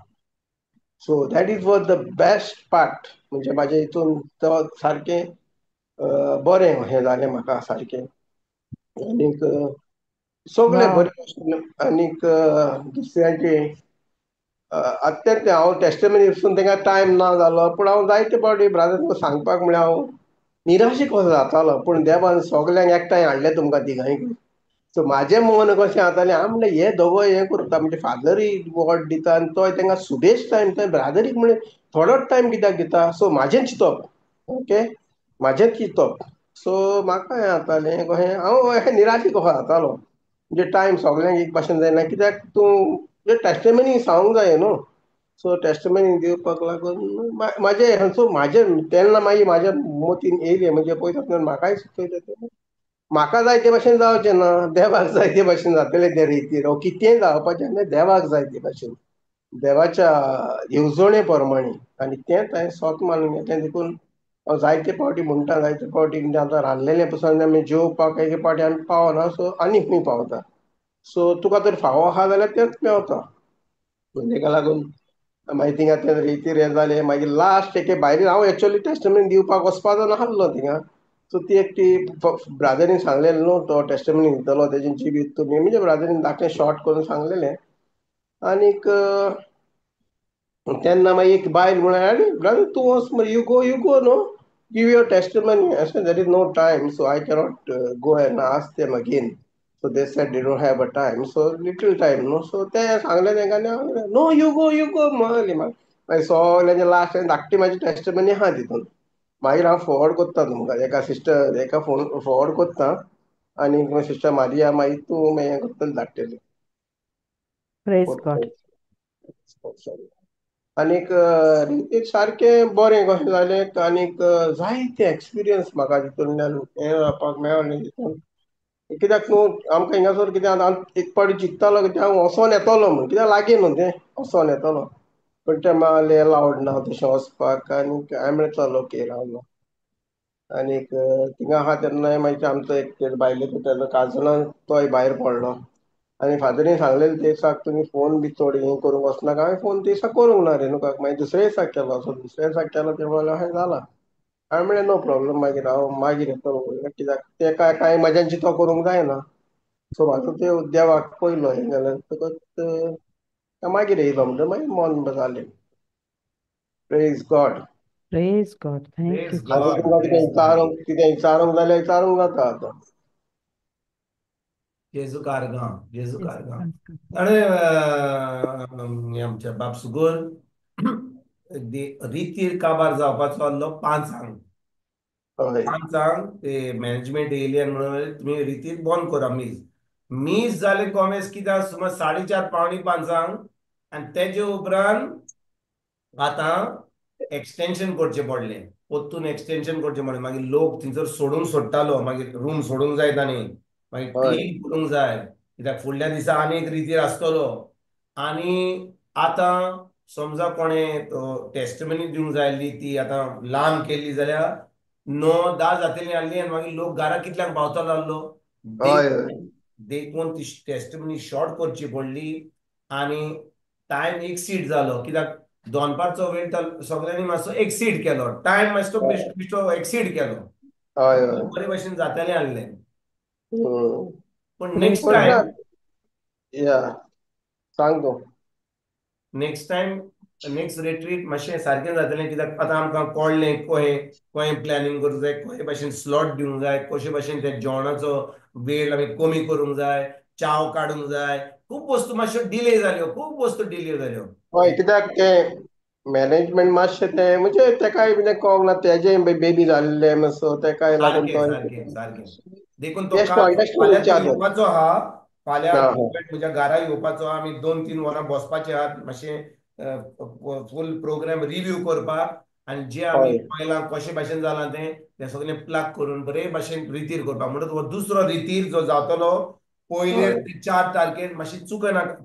so that is was the best part म्हणजे म्हाज्या हितून तो सारकें बरें हें जालें म्हाका सारकें आनीक सगळे wow. बरे आशिल्ले आनीक दुसऱ्यांचे अत्यंत हांव टेस्टमनी वचून तेंका टायम ना जालो पूण हांव जायते फावटी ब्रादर सांगपाक म्हळ्यार हांव निराशे कसो जातालो पूण देवान सगल्यांक एकठांय हाडलें तुमकां तिगांयक सो म्हाजें मन कशें जातालें हांव म्हणलें हे दोगोय हें करता म्हणजे फादरूय वोट दिता आनी तोय तेंकां सुबेज टायम थंय ब्रादरीक म्हणलें थोडोच टायम कित्याक दिता सो म्हाजें चिंतप ओके म्हाजेंच चिंतप सो म्हाका हें जातालें कशें हांव निराशे कसो जातालो म्हणजे टायम सगल्यांक एक भाशेन जायना कित्याक तूं टेस्टमनी सांगूंक जाय न्हू सो टेस्टमनी दिवपाक लागून म्हाजें सो म्हाजें तेन्ना मागीर म्हाज्या मतीन येयलें म्हणजे पळयता म्हाकाय सुचयलें तें म्हाका जाय ते भाशेन जावचें ना देवाक जाय ते भाशेन जातलें ते रितीर हो कितेंय जावपाचें आनी देवाक जाय ते भाशेन देवाच्या येवजणे प्रमाणें आनी तेंच हांवें स्वत मानून घेतलें देखून हांव जायते फावटी म्हणटा जायते फावटी म्हणजे आतां रांदलेलें पसून आमी जेवपाक एक एक फावटी आमी पावना सो आनीक खंय पावता सो तुका तर फावो आहा जाल्यार तेंच मेवता तेका लागून मागीर थिंगा ते रेतीर हें जालें मागीर लास्ट एके भायर हांव एक्चुअली टेस्टमेंट दिवपाक वचपाचो नासलो थिंगा सो ती एकटी ब्रादरीन सांगलेलें न्हू तो टेस्टमनी दितलो तेजी जिबीत तुमी म्हणजे ब्रादरीन धाकटें शॉर्ट करून सांगलेलें आनीक तेन्ना मागीर एक बायल म्हळ्यार आरे ब्रदर तूं वच मरे यू गो न्हू give your testimony I said there is no time so I cannot go and ask them again so they said they don't have a time so little time न्हू सो तें सांगलें तेंकां आनी हांव नो यू गो म्हणली मागीर सगल्यांचें last धाकटी म्हाजी टेस्टमनी आहा तितून मागीर हांव फॉवर्ड कोत्ता तुमकां एका सिस्टर एका फोन फॉवर्ड कोत्ता आनी सिस्टर मारिया मागीर तूं हें करतली धाडटली Praise God. आनीक रितीक सारकें बरें कशें जालें आनीक जायते एक्सपिरियन्स म्हाका तितूंतल्यान हें जावपाक मेळ्ळें तितून कित्याक न्हू आमकां हिंगासर कितें आतां एक पावटी चिंत्तालो कितें हांव वोसोन येतोलो म्हूण कित्याक लागीं न्हू तें वोसोन येतोलो पण तें मागीर अलावड ना तशें वचपाक आनीक हांवें म्हणलें चल ओके रावलो आनीक थिंगा आहा तेन्ना मागीर आमचो एक भायलो तेजो काजन तोय भायर पडलो आनी फादरीन सांगलेलें ते दिसाक तुमी फोन बी चड हें करूंक वचनाका हांवें फोन ते दिसाक करूंक ना रेणुकाक मागीर दुसऱ्या दिसाक केलो सो दुसऱ्या दिसाक केलो ते म्हणलें अशें जालां हांवें म्हणलें नो प्रॉब्लम मागीर हांव मागीर येतलो कित्याक तेका कांय म्हाज्यान चिंतो करूंक जायना सो म्हाजो ते देवाक पयलो हें जालें म्हणटकच मागीर येयलो म्हणटकच मागीर मन जालें praise God Praise God. Thank you, praise आतां Jesus. गॉड, तुमकां प्रेज गॉड. कितें विचारूंक जाल्यार विचारूंक जाता आतां जेजू कारगां, जेजू Yes, कारगां. praise God. आणि आमच्या बाब सुगोर रितीर काबार जावपाचो आहलो 5 हय 5 ते मॅनेजमेंट येयली आनी म्हणून तुमी रितीर बंद करा मीस जाले कोमेस कित्याक सुमार 4:30 पावणी 5 आनी तेजे उपरांत आतां एक्सटेंशन करचें पडलें पोत्तून एक्सटेंशन करचें पडलें मागीर लोक थंयसर सोडून सोडटालो मागीर रूम सोडूंक जाय तांणी मागीर हय क्लीन करूंक जाय कित्याक फुडल्या दिसा आनी एक रितीर आसतलो आनी आतां समजा कोणें टेस्टमनी दिवंक जाय आसली ती आतां लांब केल्ली जाल्यार 9-10 जातलीं आहलीं आनी मागीर लोक घरा कितल्यांक पावतलो आहलो हय हय देखून ती टेस्टमनी शॉर्ट करची पडली आनी टायम एक्सीड जालो कित्याक दोनपारचो वेळ सगळ्यांनी मातसो एक्सीड केलो, टायम मातसो बिश्टो एक्सीड केलो, हय हय. बरे भाशेन जातालें आहलें. पण Praise नेक्स्ट पण ना टायम या सांग तूं. नेक्स्ट रिट्रीट मातशें सारकें जातलें, कित्याक आतां आमकां कळ्ळें खंय प्लॅनिंग करूंक जाय, खंय भाशेन स्लॉट दिवंक जाय, कशे भाशेन त्या जेवणाचो वेळ आमी कमी करूंक जाय, चाव काडूंक जाय, खूब वस्तू मातश्यो डिले जाल्यो, खूब वस्तू डिले जाल्यो. हय, कित्याक ते मॅनेजमेंट मातशें ते म्हणजे तेकाय बी कळोंक ना, तेजे बेबी जाल्ले मातसो, तेकाय लागून सारकें तो सारकें सारकें देखून तो टेस्ट काल टेस्ट फाल्यां तो करूंचे आतां. येवपाचो आहा, फाल्यां हा म्हज्या घरा येवपाचो आहा, आमी 2-3 वरां बसपाचे आहात मातशें फूल प्रोग्राम रिव्यू करपाक, आनी जे आमी हय पयलां कशे भाशेन जालां तें सगळें प्लाक करून बरे भाशेन रितीर करपाक. म्हणटच हो दुसरो रितीर जो जातलो पयले हय 4 तारखेर मातशी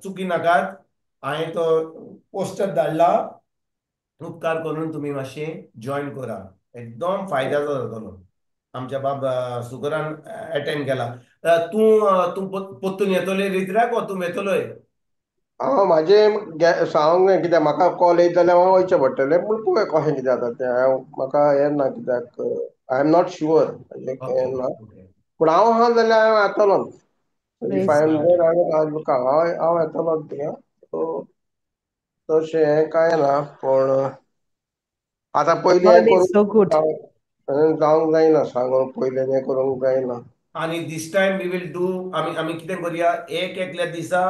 चुकी नाकात. हांवें तो पोस्टर धाडला, उपकार करून तुमी मातशें जॉयन करा, एकदम फायद्याचो जातलो. आमच्या बाब सुकरान अटेंड केला. तूं पोत्तून येतोले रितीराक वो तूं येतलोय? हांव म्हाजें सांगूंक जाय, कित्याक म्हाका कॉल येयत जाल्यार हांव वयचें पडटलें, पूण पळोवया कशें कितें जाता तें. म्हाका हें ना, कित्याक I am not sure, okay हें ना. ओके. पूण हांव आहा जाल्यार हांव येतलोच. If praise I am God. There हांव येतलोच थिंगा. सो तशें हें कांय ना, पूण आतां पयलीं हें God is so करूंक good. जावंक जायना, सांगून पयलीं हें करूंक जायना. आणि दिस टायम वी विल डू, आमी कितें करुया, एकल्या दिसा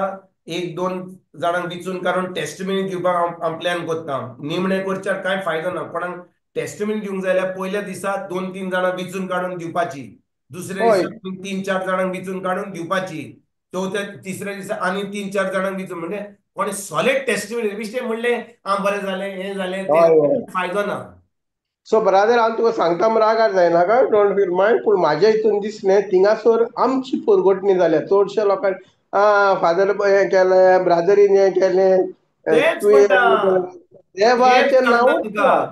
1-2 जाणांक विचून काडून टेस्टमेनी दिवपाक हांव प्लॅन करता. निमणें करच्यार कांय फायदो ना, कोणाक टेस्टमेनी दिवंक जाय जाल्यार पयल्या दिसा 2-3 जाणां विचून काडून दिवपाची, दुसऱ्या हय दिसा 3-4 जाणांक विचून काडून दिवपाची, तिसऱ्या दिसा आनी 3-4 जाणांक विचून, म्हणजे कोणी सॉलिड टेस्टमेनी बेश्टें म्हणलें आं बरें जालें, हें जालें, तें हय हय. जालें, फायदो ना. सो ब्रादर, हांव तुका सांगता म्हूण रागार जायनाका, डोंट फील मायंड, पूण म्हाज्या हितून दिसलें थिंगासोर आमची परगटणी जाल्या. चडशे लोकांनी फादर हें केलें, ब्रादरीन हें केलें, तेच तुवें म्हणटा, हें केलें, तेच देवाचें सांगता नांवूच तुका, ना.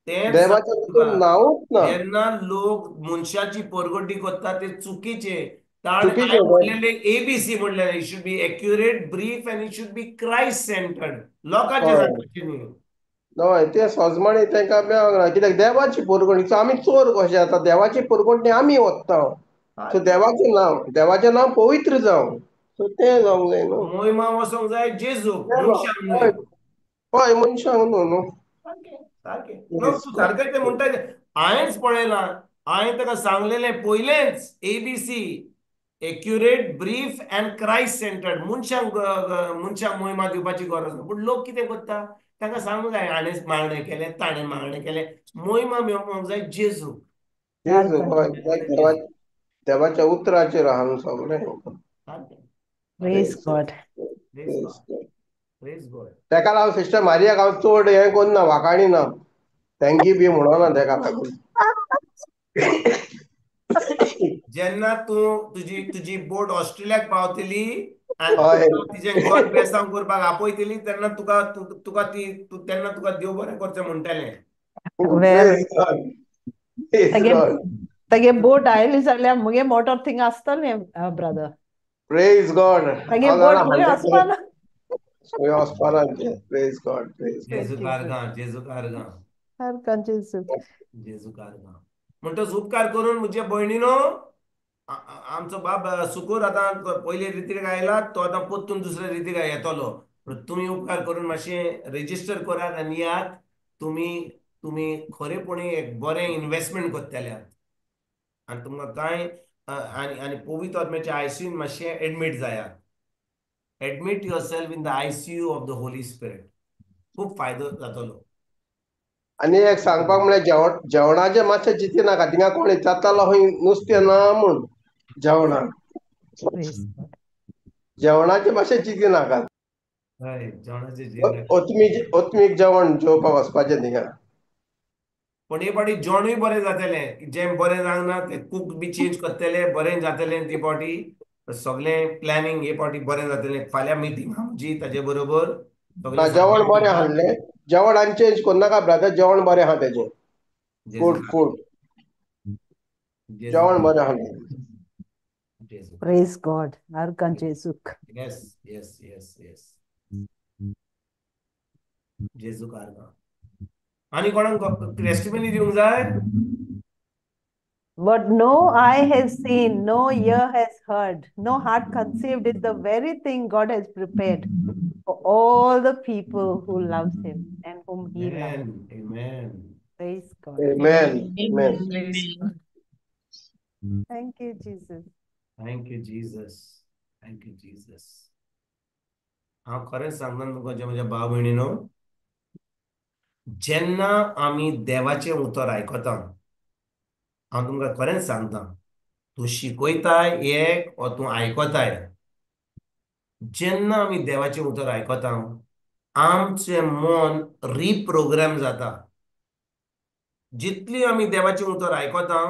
तेच देवाचें सांगता तुका. भितर नांवूच ना. जेन्ना लोक मनशाची परगटी करतात ते चुकीचे. कारण चुकीचें हांवें तें. म्हणलेले एबीसी म्हणलेले, it should be accurate, brief and it should be Christ centred. लोकांचे हय सांगपाचे न्ही. हय, तें सोजमणी तेंकां मेळोंक ना, कित्याक देवाची परगणी. सो आमी चोर कशे जाता, देवाची परगटणी आमी व्हरता. सो देवाचें नांव पवित्र जावं, सो तें जावंक जाय न्हू. मोहिमा वचोंक जाय जेजूक, हय मनशाक न्हय. हय, मनशांक न्हू न्हू. सारकें सारकें. तूं सारकें तें म्हणटा तें हांवेंच पळयलां. हांवें ताका सांगलेलें पयलेंच, ABC accurate, brief and Christ centred. मनशाक मोहिमा दिवपाची गरज ना. पूण लोक कितें करता, ताका सांगूंक जाय हाणें मागणें केलें, ताणें मागणें केलें. मोहिमा मेळोवंक जाय जेजूक. जेजू, हय, कित्याक जेजूक. देवाच्या उतराचेर आहा न्हू सगळें. सारकें. Praise God. Praise God. Praise God. तेका लागून सिस्टर मारियाक हांव चड हें करना, वाखाणी ना, थँक्यू बी म्हणना तेका लागून. जेन्ना तूं तुजी बोट ऑस्ट्रेलियाक पावतली आनी हय. तुका तिजें गॉड ब्लेस डावन करपाक आपयतली, तेन्ना तुका देव बरें करचें म्हणटलें. Well, प्रेज गॉड, प्रेज तेगे गॉड, तेगे बोट आयली जाल्यार मुगे मोटर थिंग आसतलें, ब्रदर. Praise God. तेगे हांव जाणा बोट खंय 100% वचपाना. खंय वचपाना तें. Praise God, praise God. जेजू कारगां, जेजू कारगां, हर कंजेसू. जेजू कारगां. म्हणटच उपकार करून म्हजे भयणीनो, आमचो बाब सुकूर आतां पयले रितीक आयला, तो आतां पोत्तून दुसऱ्या रितीक येतलो. तुमी उपकार करून मातशें रेजिस्टर करात आनी यात. तुमी खरेपणी एक बरें इन्व्हेस्टमेंट करतले आहात. आनी तुमकां कांय आनी पवित्र आत्म्याच्या आयसीयून मातशें एडमीट जायात. Admit yourself in the ICU of the Holy spirit. खूब फायदो जातलो. आनी एक सांगपाक म्हळ्यार जेवणाचें मातशें चिंती नाका. थिंगा कोण विचारतालो खंय नुस्तें ना म्हूण जेवणाक. Praise God. जेवणाचें मातशें चिंती नाकात. हय, जेवणाचें जेवण. ओत्मीक जेवण जेवपाक वचपाचें थिंगा. पण हे फावटी जेवणूय बरें जातलें. जें बरें जावंक ना तें कूक बी चेंज करतले, बरें जातलें ते फावटी. सगळें प्लॅनिंग हे फावटी बरें जातलें. फाल्यां मिटींग आमची ताचे बरोबर ना, सगळें जेवण सारकें बरें करता. आहलें. जेवण आनी चेंज करनाका ब्रदर, जेवण बरें आहा तेजें. जेजू फूड जेजू जेवण बरें आहलें. जेजू. Praise God. हर कंजेसू. Yes yes yes yes. जेजू कारगा. आणि कोणाक टेस्टिमनी दिवंक जाय? What no eye has seen, no ear has heard, no heart conceived is the very thing God has prepared for all the people who loves Him and whom He loves. Amen. Amen. Praise God. Amen. Amen. Amen. Praise Amen. God. Thank you, Jesus. Thank you, Jesus. Thank you, Jesus. हांव खरेंच सांगता तुमकां म्हज्या भाव भयणीनो, जेन्ना आमी देवाचें उतर आयकता, हांव तुमकां खरेंच सांगता, तूं शिकयताय एक वा तूं आयकताय, जेन्ना आमी देवाचें उतर आयकता, आमचें मन रिप्रोग्राम जाता. जितली आमी देवाचें उतर आयकता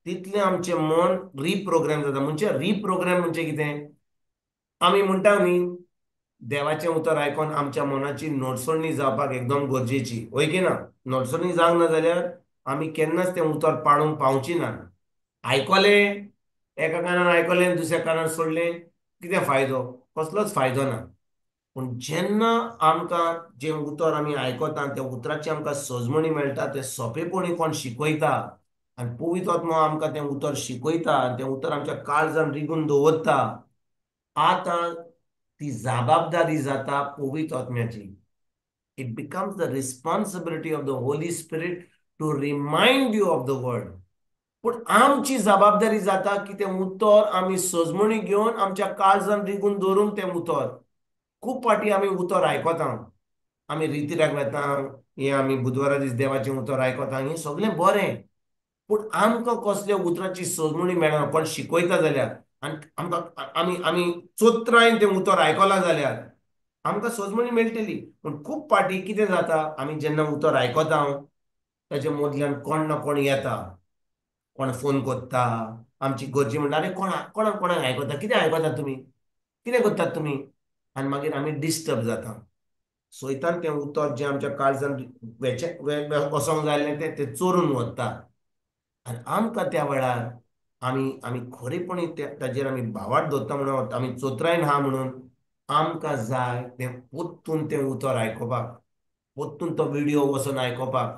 तितलें आमचें मन रिप्रोग्राम जाता. म्हणजे रिप्रोग्राम म्हणजे कितें? आमी म्हणटा न्ही, देवाचें उतर आयकोन आमच्या मनाची नडसणणी जावपाक एकदम गरजेची, वय की ना? नडसणणी जावंक ना जाल्यार आमी केन्नाच तें उतर पाळूंक पावची ना. आयकलें, एका कानान आयकलें, दुसऱ्या कानान सोडलें, कितें फायदो? कसलोच फायदो ना. पूण जेन्ना आमकां जें उतर आमी आयकता, त्या उतराची आमकां सजमणी मेळटा, तें सोंपेपणी कोण शिकयता आनी पवित्र आत्मो आमकां तें उतर शिकयता आनी तें उतर आमच्या काळजान रिगून दवरता, आतां ती जबाबदारी जाता पवित्र आत्म्याची. It becomes the responsibility of the Holy Spirit to remind you of the word. पूण आमची जबाबदारी जाता की तें उतर आमी सजमणी घेवन आमच्या काळजान रिगून दवरूंक तें उतर. खूब फाटी आमी उतर आयकता, आमी रितीराक वेता, हें आमी बुधवारा दीस देवाचें उतर आयकता, हें सगळें बरें. पूण आमकां कसल्या उतराची सजमणी मेळना, कोण शिकयता जाल्यार, आनी आमकां आमी आमी चोत्रायन तें उतर आयकलां जाल्यार आमकां सजमणी मेळटली. पूण खूब फाटी कितें जाता, आमी जेन्ना उतर आयकता, ताचे मदल्यान कोण ना कोण येता, कोण फोन करता, आमची घरची म्हणटा, अरे कोणाक कोणाक आयकता, कितें आयकतात तुमी, कितें करतात तुमी, आनी मागीर आमी डिस्टर्ब जाता. सयतान तें उतर जें आमच्या काळजान वसोंक जाय आसलें तें चोरून व्हरता. आनी आमकां त्या वेळार आमी आमी खरेपणी ताजेर आमी भावार्थ दवरता म्हणून आमी चोत्रायन आहा म्हणून आमकां जाय तें पोत्तून तें उतर आयकोपाक, पोत्तून तो व्हिडिओ वचून आयकोपाक.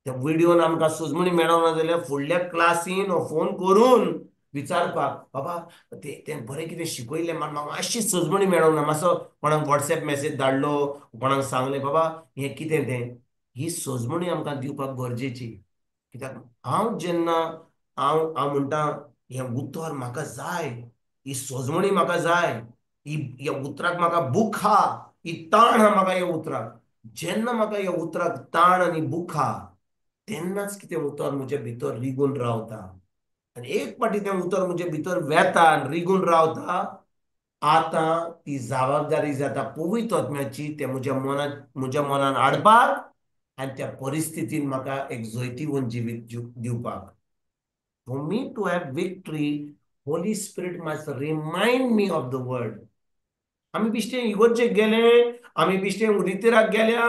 त्या व्हिडिओन आमकां सजमणी मेळोना जाल्यार फुडल्या क्लासीन हो फोन करून विचारपाक, बाबा तें बरें कितें शिकयलें, म्हाका मातशी सजमणी मेळोंक ना, मातसो कोणाक वॉट्सॅप मॅसेज धाडलो, कोणाक सांगलें, बाबा हें कितें तें. ही सजमणी आमकां दिवपाक गरजेची. कित्याक जेन्ना हांव म्हणटा हें उतर म्हाका जाय, ही सजमणी म्हाका जाय, ह्या उतराक म्हाका भूक हा, ही ताण हा म्हाका ह्या उतराक. जेन्ना म्हाका ह्या उतराक ताण आनी भूक हा, तेन्नाच कितें उतर म्हजे भितर रिगून रावता. आनी एक फाटी तें उतर म्हजे भितर वेता आनी रिगून रावता, आतां ती जबाबदारी जाता पवित्र आत्म्याची तें म्हज्या मनान हाडपाक आनी त्या परिस्थितीन म्हाका एक जैतिवंत जिवीत दिवपाक. For me to have victory, Holy Spirit must remind me of the word. आमी बिश्टें इगोर्जेक गेले, आमी बिश्टें रितीराक गेल्या,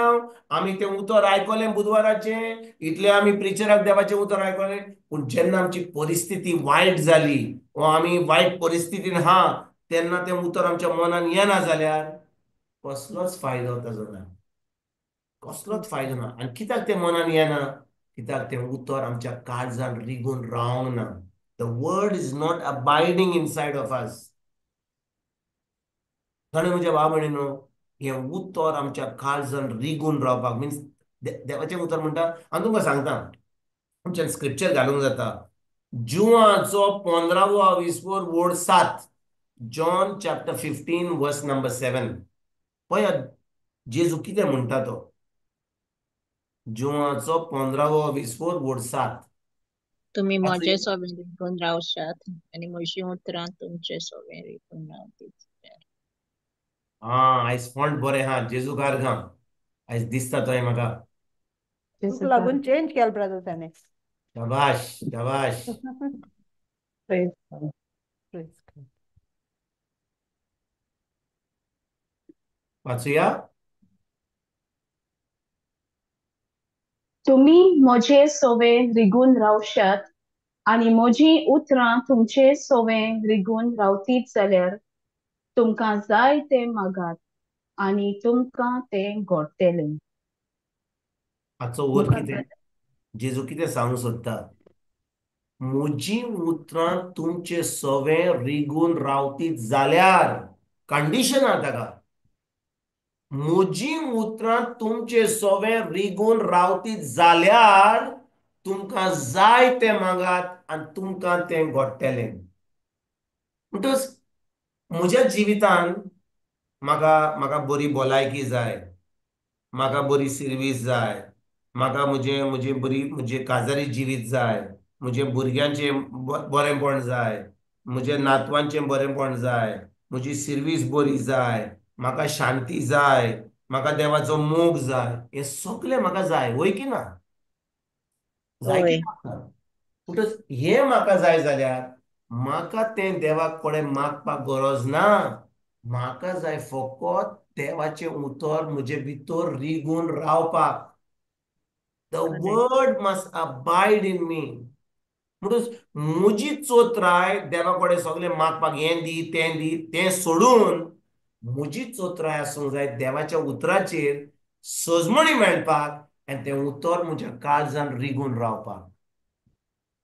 आमी तें उतर आयकलें बुधवाराचें, इतलें आमी प्रिचराक देवाचें उतर आयकलें, पूण जेन्ना आमची परिस्थिती वायट जाली वा आमी वायट परिस्थितीन आहा, तेन्ना तें उतर आमच्या मनान येना जाल्यार कसलोच फायदो ताजो ना, कसलोच फायदो ना. आनी कित्याक तें मनान येना? कित्याक तें उतर आमच्या काळजान रिगून रावंक ना. The word is not abiding inside of us. ताणें म्हज्या भाव भयणीनो, हें उतर आमच्या काळजान रिगून रावपाक मिन्स देवाचें उतर म्हणटा, हांव तुमकां सांगता, आमच्यान स्क्रिप्चर घालूंक जाता. जुवाचो 15वो विस्वोर वोड 7, जॉन चॅप्टर 15 वर्स नंबर 7. पळयात जेजू कितें म्हणटा तो. जुवाचो 15वो विस्वोर वोड 7. तुम्ही म्हजे सोबे रिकून रावशात आणि म्हजी उतरां तुमचे सोबे रिकून रावतील. आयज फॉन्ट बरें हा, जेजू कारगां, आयज दिसता तोय म्हाका. तुका लागून चेंज केल ब्रदर त्याने. शाबाश शाबाश. Praise God. Praise God. वाचूया. तुम्ही म्हजे सोवे रिगून रावशात आणि म्हजी उतरां तुमचे सोवे रिगून रावतीत जाल्यार तुमकां जाय ते मागात आणि तुमकां ते घडटलें. हाचो वर कितें जेजू कितें सांगूंक सोदता म्हजी उतरां तुमचे सवें रिगून रावती जाल्यार कंडिशन आहा ताका म्हजी उतरां तुमचे सवें रिगून रावती जाल्यार तुमकां जाय तें मागात आनी तुमकां तें घडटलें म्हणटच म्हज्या जिवितान म्हाका म्हाका बरी भलायकी जाय म्हाका बरी सर्वीस जाय म्हाका म्हजी बरी म्हजे काजारी जिवीत जाय म्हजे भुरग्यांचें बरेंपण जाय म्हज्या नातवांचें बरेंपण जाय म्हजी सर्वीस बरी जाय म्हाका शांती जाय म्हाका देवाचो मोग जाय हें सगळें म्हाका जाय वय की ना जाय की होय ना म्हणटच हें म्हाका जाय जाल्यार म्हाका तें देवाक कडेन मागपाक गरज ना म्हाका जाय फकत देवाचें उतर म्हजे भितर रिगून रावपाक द खरें वर्ड मस्ट अबायड इन मी म्हणटच म्हजी चोत्राय देवा कडेन सगळें मागपाक हें दी तें सोडून म्हजी चोत्राय आसूंक जाय देवाच्या उतराचेर सजमणी मेळपाक आनी तें उतर म्हज्या काळजान रिगून रावपाक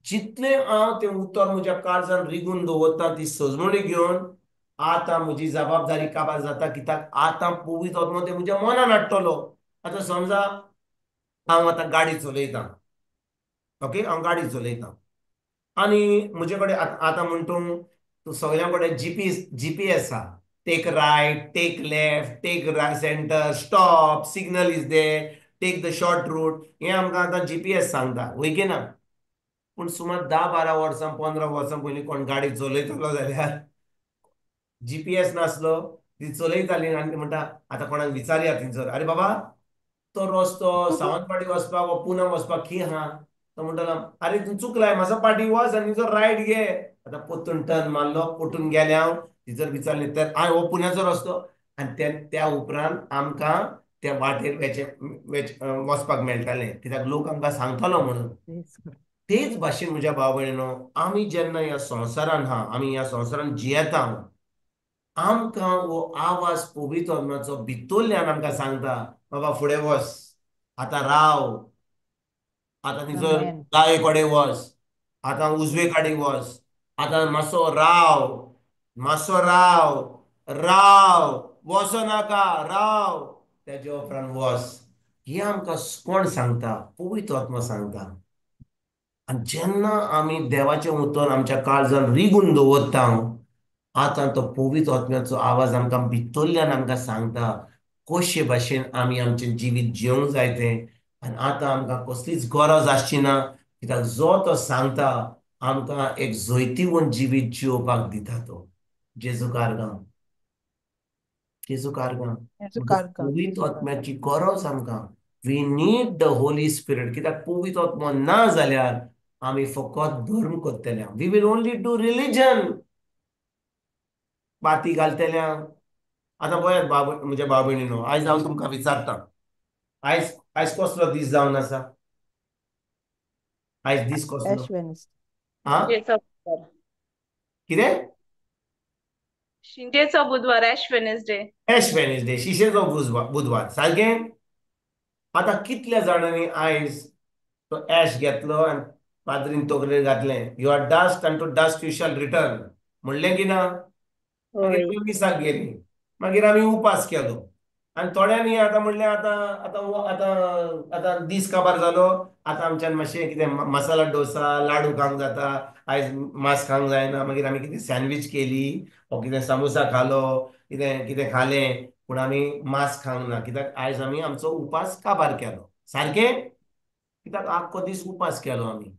जितलें हांव तें उतर म्हज्या काळजान रिगून दवरता ती सजमणी घेवन आतां म्हजी जबाबदारी काबार जाता कित्याक आतां पवित्र आत्मो तें म्हज्या मनान हाडटलो आतां समजा हांव आतां गाडी चलयतां ओके हांव गाडी चलयतां आनी म्हजे कडेन आतां म्हण तूं सगळ्यां कडेन जीपीएस आहा take right take left take centre stop signal is there take the short route हें आमकां आतां जीपीएस सांगता वय की ना पूण सुमार 10-12 वर्सां 15 वर्सां पयलीं कोण गाडी चलयतालो जाल्यार जीपीएस नासलो ती चलयताली आनी म्हणटा आतां कोणाक विचारया थंयसर आरे बाबा तो रस्तो सावंतवाडी वचपाक वा पुनम वचपाक खंय आहा तो म्हणटलो आरे तूं चुकलाय म्हाजो पाटी वच आनी थंयसर रायट घे आतां परतून टर्न मारलो परतून गेले हांव थंयसर विचारलें तर हो पुण्याचो रस्तो आनी त्या उपरांत आमकां त्या वाटेर वचपाक मेळटालें कित्याक लोक आमकां सांगतालो म्हणून तेच भाशेन म्हज्या भाव भयणीनो आमी जेन्ना ह्या संवसारान आहा आमी ह्या संवसारान जियेता आमकां हो आवाज पवित्र आत्म्याचो भितरल्यान आमकां सांगता बाबा फुडें वच आतां राव आतां थंयसर Amen. दावे कडेन वच आतां उजवे कडेन वच आतां मातसो राव राव वचो नाका राव तेज्या उपरांत वच हें आमकां कोण सांगता पवित्र आत्मा सांगता आनी जेन्ना आमी देवाचें उतर आमच्या काळजान रिगून दवरता आतां तो पवित्र आत्म्याचो आवाज आमकां भितरल्यान आमकां सांगता कशे भाशेन आमी आमचें जिवीत जियोंक जाय तें आनी आतां आमकां कसलीच गरज आसची ना कित्याक जो तो सांगता आमकां एक जैतिवंत जिवीत जियोवपाक दिता तो जेजू कारगां जेजू कारगां पवित्र आत्म्याची गरज आमकां we need the Holy Spirit कित्याक पवित्र आत्मो ना जाल्यार आमी फकत धर्म करतले we will only do religion बाती घालतल्यांक आतां पळयात म्हज्या भाव भयणीनो आयज हांव तुमकां विचारतां आयज आयज कसलो दीस जावन आसा आयज दीस कसलो Ash Wednesday. हा कितें शिंजेचो बुधवार एश वेनेसडे एश वेनेसडे शिशेचो बुधवार सारकें आतां कितल्या जाणांनी आयज तो एश घेतलो आनी पाद्रीन तोकलेर घातलें यू आर डस्ट आनी to dust you shall return म्हणलें की ना मागीर होय आमी मिसाक गेलीं मागीर आमी उपास केलो आनी थोड्यांनी आतां म्हणलें आतां आतां आतां आतां दीस काबार जालो आतां आमच्यान मातशें कितें मसाला डोसा लाडू खावंक जाता आयज मांस खावंक जायना मागीर आमी कितें सँडवीच केली वो कितें सामोसा खालो कितें कितें खालें पूण आमी मांस खावंक ना कित्याक आयज आमी आमचो उपास काबार केलो सारकें कित्याक आख्खो दीस उपास केलो आमी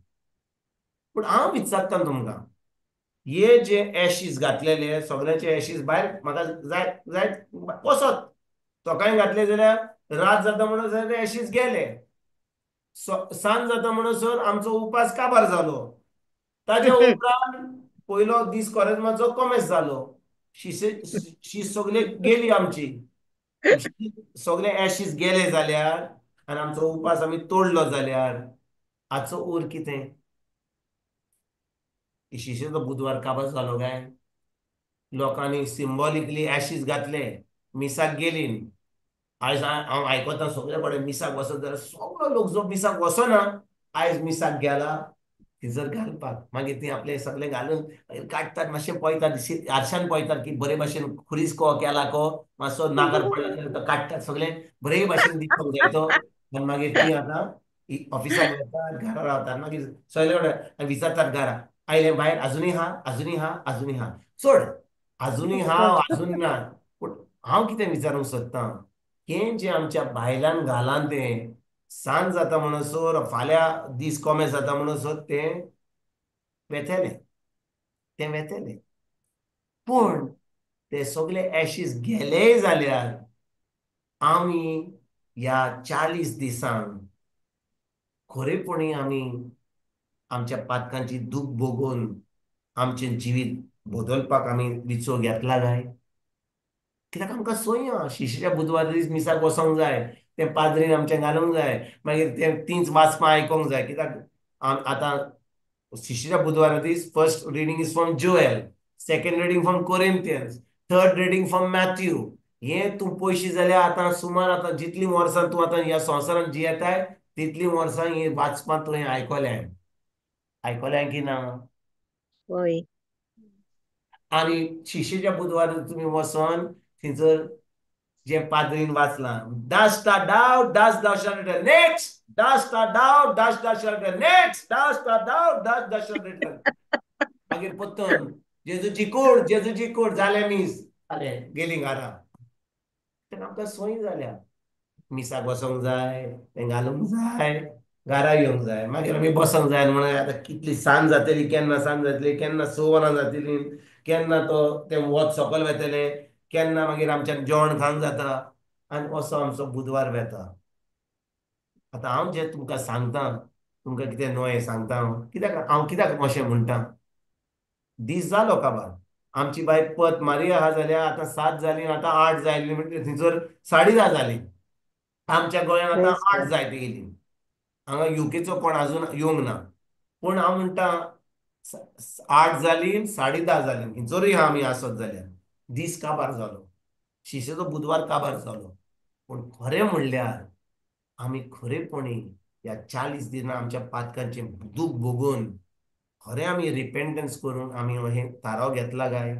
पूण हांव विचारता तुमकां हे जे एशीस घातलेले सगळ्याचे एशीस भायर म्हाका जाय जाय वचत सकाळीं घातले जाल्यार रात जाता म्हणसर एशीस गेले सांज जाता म्हणसर आमचो उपास काबार जालो ताच्या उपरांत पयलो दीस कोरेजमाचो कमेस जालो शीस सगळी गेली आमची सगळे एशीस गेले जाल्यार आनी आमचो उपास आमी तोडलो जाल्यार हाचो उर कितें शिशेचो बुधवार काबार जालो काय लोकांनी सिंबॉलिकली एशीस घातले मिसाक गेली आयज हांव आयकता सगळे कडेन मिसाक वचत जाल्यार सगळो लोक जो मिसाक वचना आयज मिसाक गेला थंयसर घालपाक मागीर ती आपले सगळे घालून मागीर काडटात मातशें पळयतात आरशान पळयतात की बरे भाशेन खुरीस को केला को मातसो नाकार पडला जाल्यार तो काडटात सगळे बरे भाशेन दिसपाक जाय तो आनी मागीर ती आतां ऑफिसाक वतात घरा रावतात मागीर सगळे कडेन विचारतात घरा आयले भायर आजुनूय हा आजुनूय हा आजुनूय हा सोड आजुनूय हा आजून ना पूण हांव कितें विचारूंक सोदतां हें जें आमच्या भायल्यान घालान तें सांज जाता म्हणसर फाल्यां दीस कोमे जाता म्हणसर तें वेतेलें तें वेतेलें पूण ते सगळे ऍशीज गेलेय जाल्यार आमी ह्या 40 दिसांक खरेपणी आमी आमच्या पातकांची दूख भोगून आमचें जिवीत बदलपाक आमी विचो घेतला काय कित्याक आमकां संय आहा शिशीच्या बुधवार दीस मिसाक वसोंक जाय तें पाद्रीन आमचें घालूंक जाय मागीर तें तींच वाचपां आयकोंक जाय कित्याक आतां शिशीच्या बुधवारा दीस first reading is from Joel second reading from Corinthians third reading from Matthew हें तूं पळयशी जाल्यार आतां सुमार आतां जितलीं वर्सां तूं आतां ह्या संवसारांत जियेताय तितलीं वर्सां ही वाचपां तुवें आयकल्यां की ना होय. आनी शिशीच्या बुधवार तुमी वचोन थंयसर जे पाद्रीन वाचलां डास्ट डाव डास्ट दाव शॅल रिटर्न नेक्स्ट डास्ट डाव डास्ट दाव शॅल रिटर्न नेक्स्ट डास्ट डाव डास्ट दाव शॅल रिटर्न मागीर परतून जेजूची कूड जालें मीस जालें गेलीं घरा तेन्ना आमकां संय जाल्या मिसाक वसोंक जाय तें घालूंक जाय घरा येवंक जाय मागीर आमी बसोंक जाय म्हणून आतां कितली सांज जातली केन्ना सांज जातली केन्ना 6 वरां जातलीं केन्ना तो तें वत सकयल वेतलें केन्ना मागीर आमच्यान जेवण खावंक जाता आनी असो आमचो बुधवार वेता आतां हांव जें तुमकां सांगतां तुमकां कितें नवें सांगता हांव कित्याक अशें म्हणटा दीस जालो काबार आमची बाय पत मारिया आहा जाल्यार आतां 7 जालीं आतां 8 जायली म्हणजे थंयसर 10:30 जालीं आमच्या गोंयांत आतां Praise 8 God. जायत गेलीं हांगा युकेचो कोण आजून येवंक ना पूण हांव म्हणटा 8 जालीं 10:30 जालीं थंयसरूय आमी आसत जाल्यार दीस काबार जालो शिशेचो बुधवार काबार जालो पूण खरें म्हणल्यार आमी खरेपणी ह्या 40 दिनां आमच्या पातकांचें दूख भोगून खरें आमी रिपेंटन्स करून आमी हें थाराव घेतला काय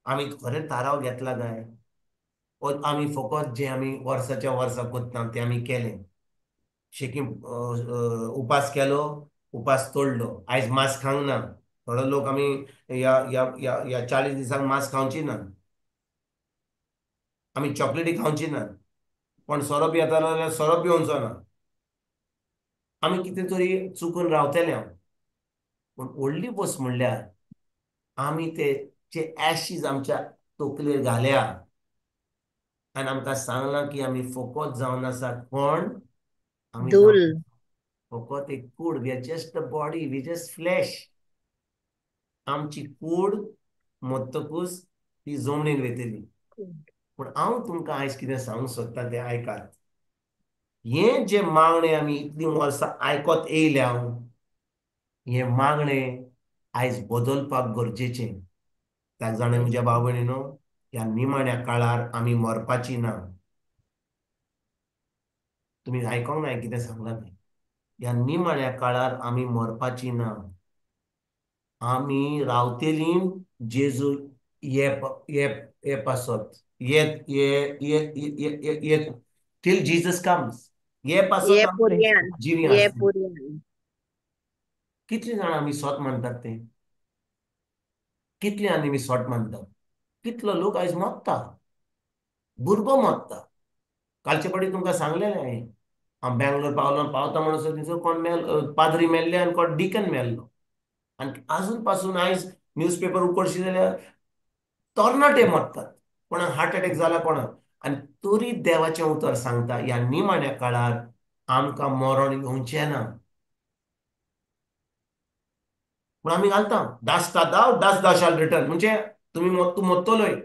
आमी खरें थाराव घेतला काय आमी फकत जें आमी वर्साच्या वर्सा कोत्ता तें आमी केलें शेकी उपास केलो उपास तोडलो आयज मांस खावंक ना थोडो लोक आमी ह्या 40 दिसांक मांस खावची ना आमी चॉकलेटी खावची ना पण सोरो पियेतालो जाल्यार सोरो पिवोवचो ना आमी कितें तरी चुकून रावतले पूण व्हडली गोश्ट म्हणल्यार आमी ते जे ऍशीज आमच्या तकलेर घाल्या आनी आमकां सांगलां की आमी फकत जावन आसा कोण आमी धूल. जावन फकत एक कूड we are just the body we just flesh आमची कूड मरतकूच ती जमनीन वेतली पूण हांव तुमकां आयज कितें सांगूंक सोदतां तें आयकात हें जें मागणें आमी इतलीं वर्सां आयकत येयल्या हें मागणें आयज बदलपाक गरजेचें ताका जाणा म्हज्या भाव भयणीनो ह्या निमाण्या काळार आमी मरपाची ना तुमी आयकोंक ना कितें सांगलां तें ह्या निमाण्या काळार आमी मरपाची ना आमी रावतेलीं जेजू येपासत टील जीसस कम्स ये पासत ये आमी Praise पुर्यान God. जिणी ये आसतली पुर्यान कितलीं जाणां आमी सोत मानतात तें कितलीं आमी सोट मानतात कितलो लोक आयज मोगता भुरगो मोगता कालचे फावटी तुमकां सांगलेलें हांवें हांव बेंगलोर पावता म्हणसर थंयसर कोण पाद्री मेल्ले आनी कोण डिकन मेल्लो आनी आजून पासून आयज न्यूजपेपर उगडशी जाल्यार तरणाटे मरतात कोणाक हार्ट अटॅक जाला कोणाक आनी तरी देवाचें उतर सांगता ह्या निमाण्या काळार आमकां मरण येवचें ना पूण आमी घालता डास्ट दाव शॅल रिटर्न म्हणजे तूं मरतलोय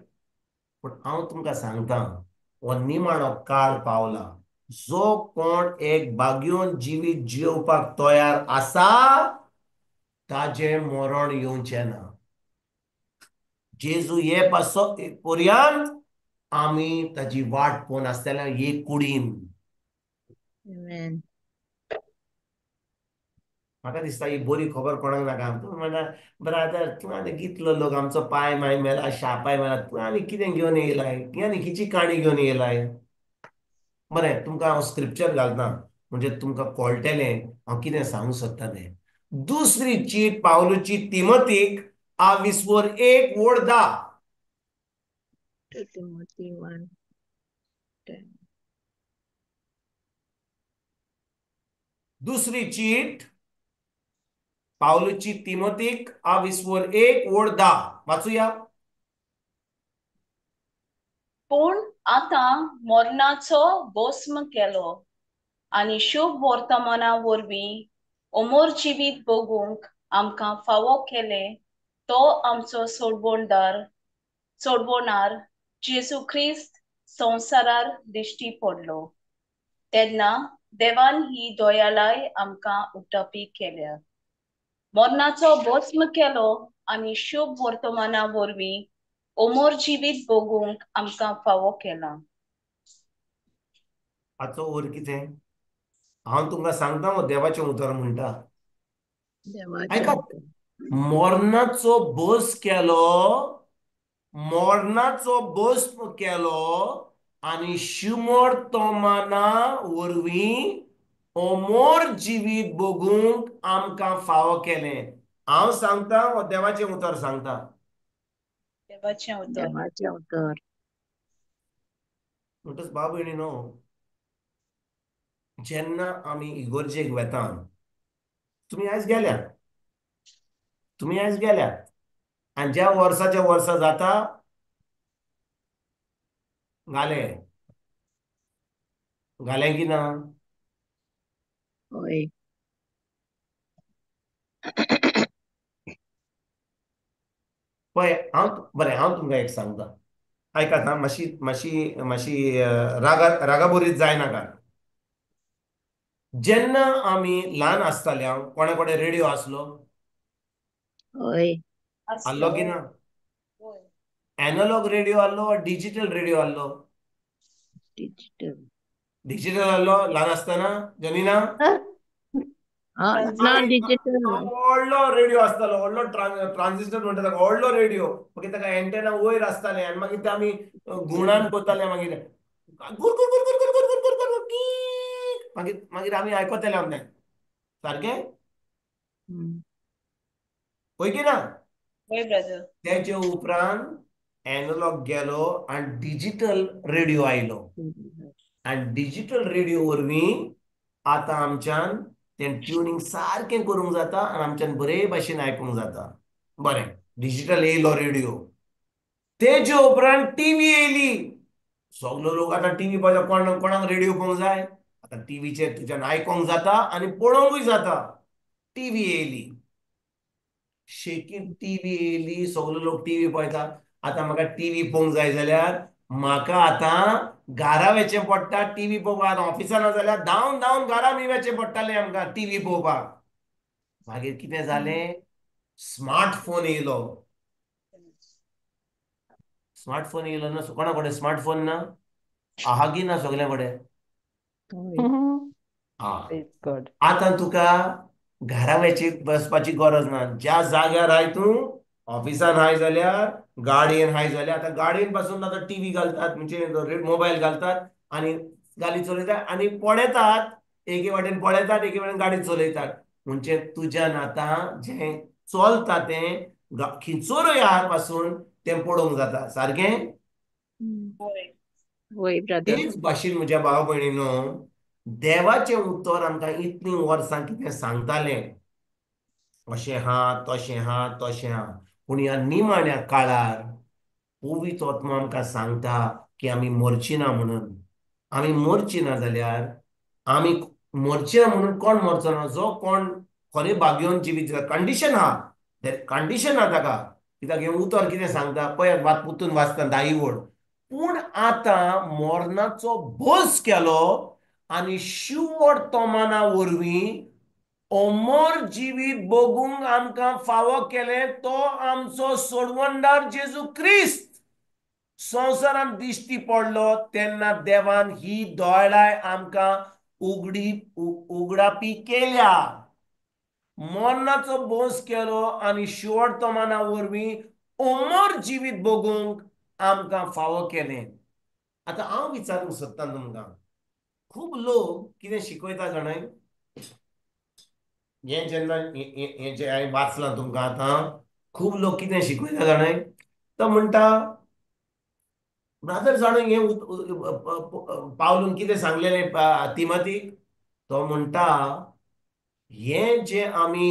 पूण हांव तुमकां सांगता हो निमाणो काळ पावला जो कोण एक बागयोन जिवीत जियोवपाक तयार आसा ताजें मरण येवचें ना जेजू ये पर्यंत आमी ताची वाट पळोवन आसतल्या एक कुडीन. Amen. म्हाका दिसता ही बरी खबर कोणाक नाका. तूं म्हणटा ब्रादर तूं आनी कितलो लोक आमचो पाय माय मेला शापाय मेला तूं आनी कितें घेवन येयलाय ती आनी किची काणी घेवन येयलाय. बरें तुमकां हांव स्क्रिप्चर घालता म्हणजे तुमकां कळटलें हांव कितें सांगूंक सोदतालें. दुसरी चीट पावलुची तिमोथीक 20:1-10. 2 Timothy 1:10. दुसरी चीट पावलुची तिमोथीक 20:1-10 वाचूया. पूण आतां मरणाचो भस्म केलो आनी शुभ वर्तमाना वरवीं अमर जिवीत बगूंक आमकां फावो केले तो आमचो सोडवणार जेजू ख्रिस्त संवसारार दिश्टी पडलो तेन्ना देवान ही दयाळाय आमकां उटोपी केल्या. मरणाचो भस्म केलो आनी शुभ वर्तमाना वरवीं अमर जिवीत बगूंक आमकां फावो केला. हाचो अर्थ कितें हांव तुमकां सांगता वो देवाचें उतर म्हणटा. देवाचें ऐका उतर. मरणाचो भस केलो मरणाचो भस्म केलो आनी शुमोर तोमाना वरवीं अमोर जिवीत बगूंक आमकां फावो केलें. हांव सांगता वो देवाचें उतर सांगता. देवाचें उतर. देवाचें उतर. म्हणटच भाव भयणीनो जेन्ना आमी इगोर्जेक वेता तुमी आयज गेल्यात आनी ज्या वर्साच्या वर्सा जाता घालें की ना. होय. पळय हांव तुमकां एक सांगता. आयकात हां मातशी मातशी मातशी रागाबोरीत जायनाका. जेन्ना आमी ल्हान आसताले कोणा कडेन रेडिओ आसलो होय. आसलो की ना. एनालॉग रेडिओ आसलो वा डिजिटल रेडिओ आसलो. डिजिटल. डिजिटल आसलो ल्हान आसतना जनिना. ना डिजिटल. व्हडलो रेडिओ आसतालो व्हडलो ट्रान्झिस्टर म्हणटा ताका व्हडलो रेडिओ मागीर ताका एंटेना वयर आसताले आनी मागीर ते आमी गुणान कोत्ताले मागीर मागीर मागीर आमी आयकताले आमलें सारकें पळय की ना. तेचे उपरांत एनालॉग गेलो आनी डिजिटल रेडिओ आयलो आनी डिजिटल रेडिओ वरवीं आतां आमच्यान तें ट्युनिंग सारकें करूंक जाता आनी आमच्यान बरे भाशेन आयकूंक जाता. बरें डिजिटल येयलो रेडिओ तेजे उपरांत टीव्ही येयली. सगलो लोक आतां टीव्ही पळयता कोणाक रेडिओ पळोवंक जाय आतां टीव्हीचेर तुज्यान आयकोंक जाता आनी पळोवंकूय जाता. टीव्ही येयली शेकीन टीव्ही येयली सगलो लोक टीव्ही पळयता. आतां म्हाका टीव्ही पळोवंक जाय जाल्यार म्हाका आतां घरा वचचें पडटा टीव्ही पळोवपाक. ऑफिसान जाल्यार धांवन धांवन घरा बी वचचें पडटालें आमकां टीव्ही पळोवपाक. मागीर कितें जालें स्मार्टफोन येयलो. स्मार्टफोन येयलो ना कोणा कडेन स्मार्टफोन ना आहा की ना सगल्या कडेन. गुड. आतां तुका घरा बसपाची गरज ना. ज्या जाग्यार हाय तूं ऑफिसान हाय जाल्यार गाडयेन हाय जाल्यार आतां गाडयेन पासून आतां टीव्ही घालतात म्हणजे मोबायल घालतात आनी गाडी चलयतात आनी पळयतात. एके वाटेन पळयतात एके वाटेन गाडी चलयतात. म्हणजे तुज्यान आतां जें चलता तें खिचोऱ्यो ह्या पासून तें पळोवंक जाता. सारकें. होय ब्रदर. तेच भाशेन म्हज्या भाव भयणीनो देवाचें उतर आमकां इतलीं वर्सां कितें सांगतालें अशें हा तशें हा तशें हा पूण ह्या निमाण्या काळार पवित्र आत्मा आमकां सांगता की आमी मरची ना म्हणून. आमी मरची ना जाल्यार आमी मरची ना म्हणून कोण मरचो ना जो कोण खरें भाग्योन जिवीत कंडिशन आहा कंडिशन आहा ताका. कित्याक हें उतर कितें सांगता पळय परतून वाचता 10 वड. पूण आतां मरणाचो भस केलो आनी शिवड तोमाना वरवीं अमर जिवीत बगूंक आमकां फावो केलें तो आमचो सोडवणदार जेजू क्रिस्त संवसारान दिश्टी पडलो तेन्ना देवान ही दोळाय आमकां उगडापी केल्या, मरणाचो बोस केलो आनी शेवटतमाना वरवीं अमर जिवीत भोगूंक आमकां फावो केलें. आतां हांव विचारूंक सोदतां तुमकां, खूब लोक कितें शिकयता जाणाय, हें जेन्ना हें जें हांवें वाचलां तुमकां आतां, खूब लोक कितें शिकयता जाणाय, तो म्हणटा ब्रादर जाणा हें पावलून कितें सांगलेलें तिमोथीक, तो म्हणटा हें जें आमी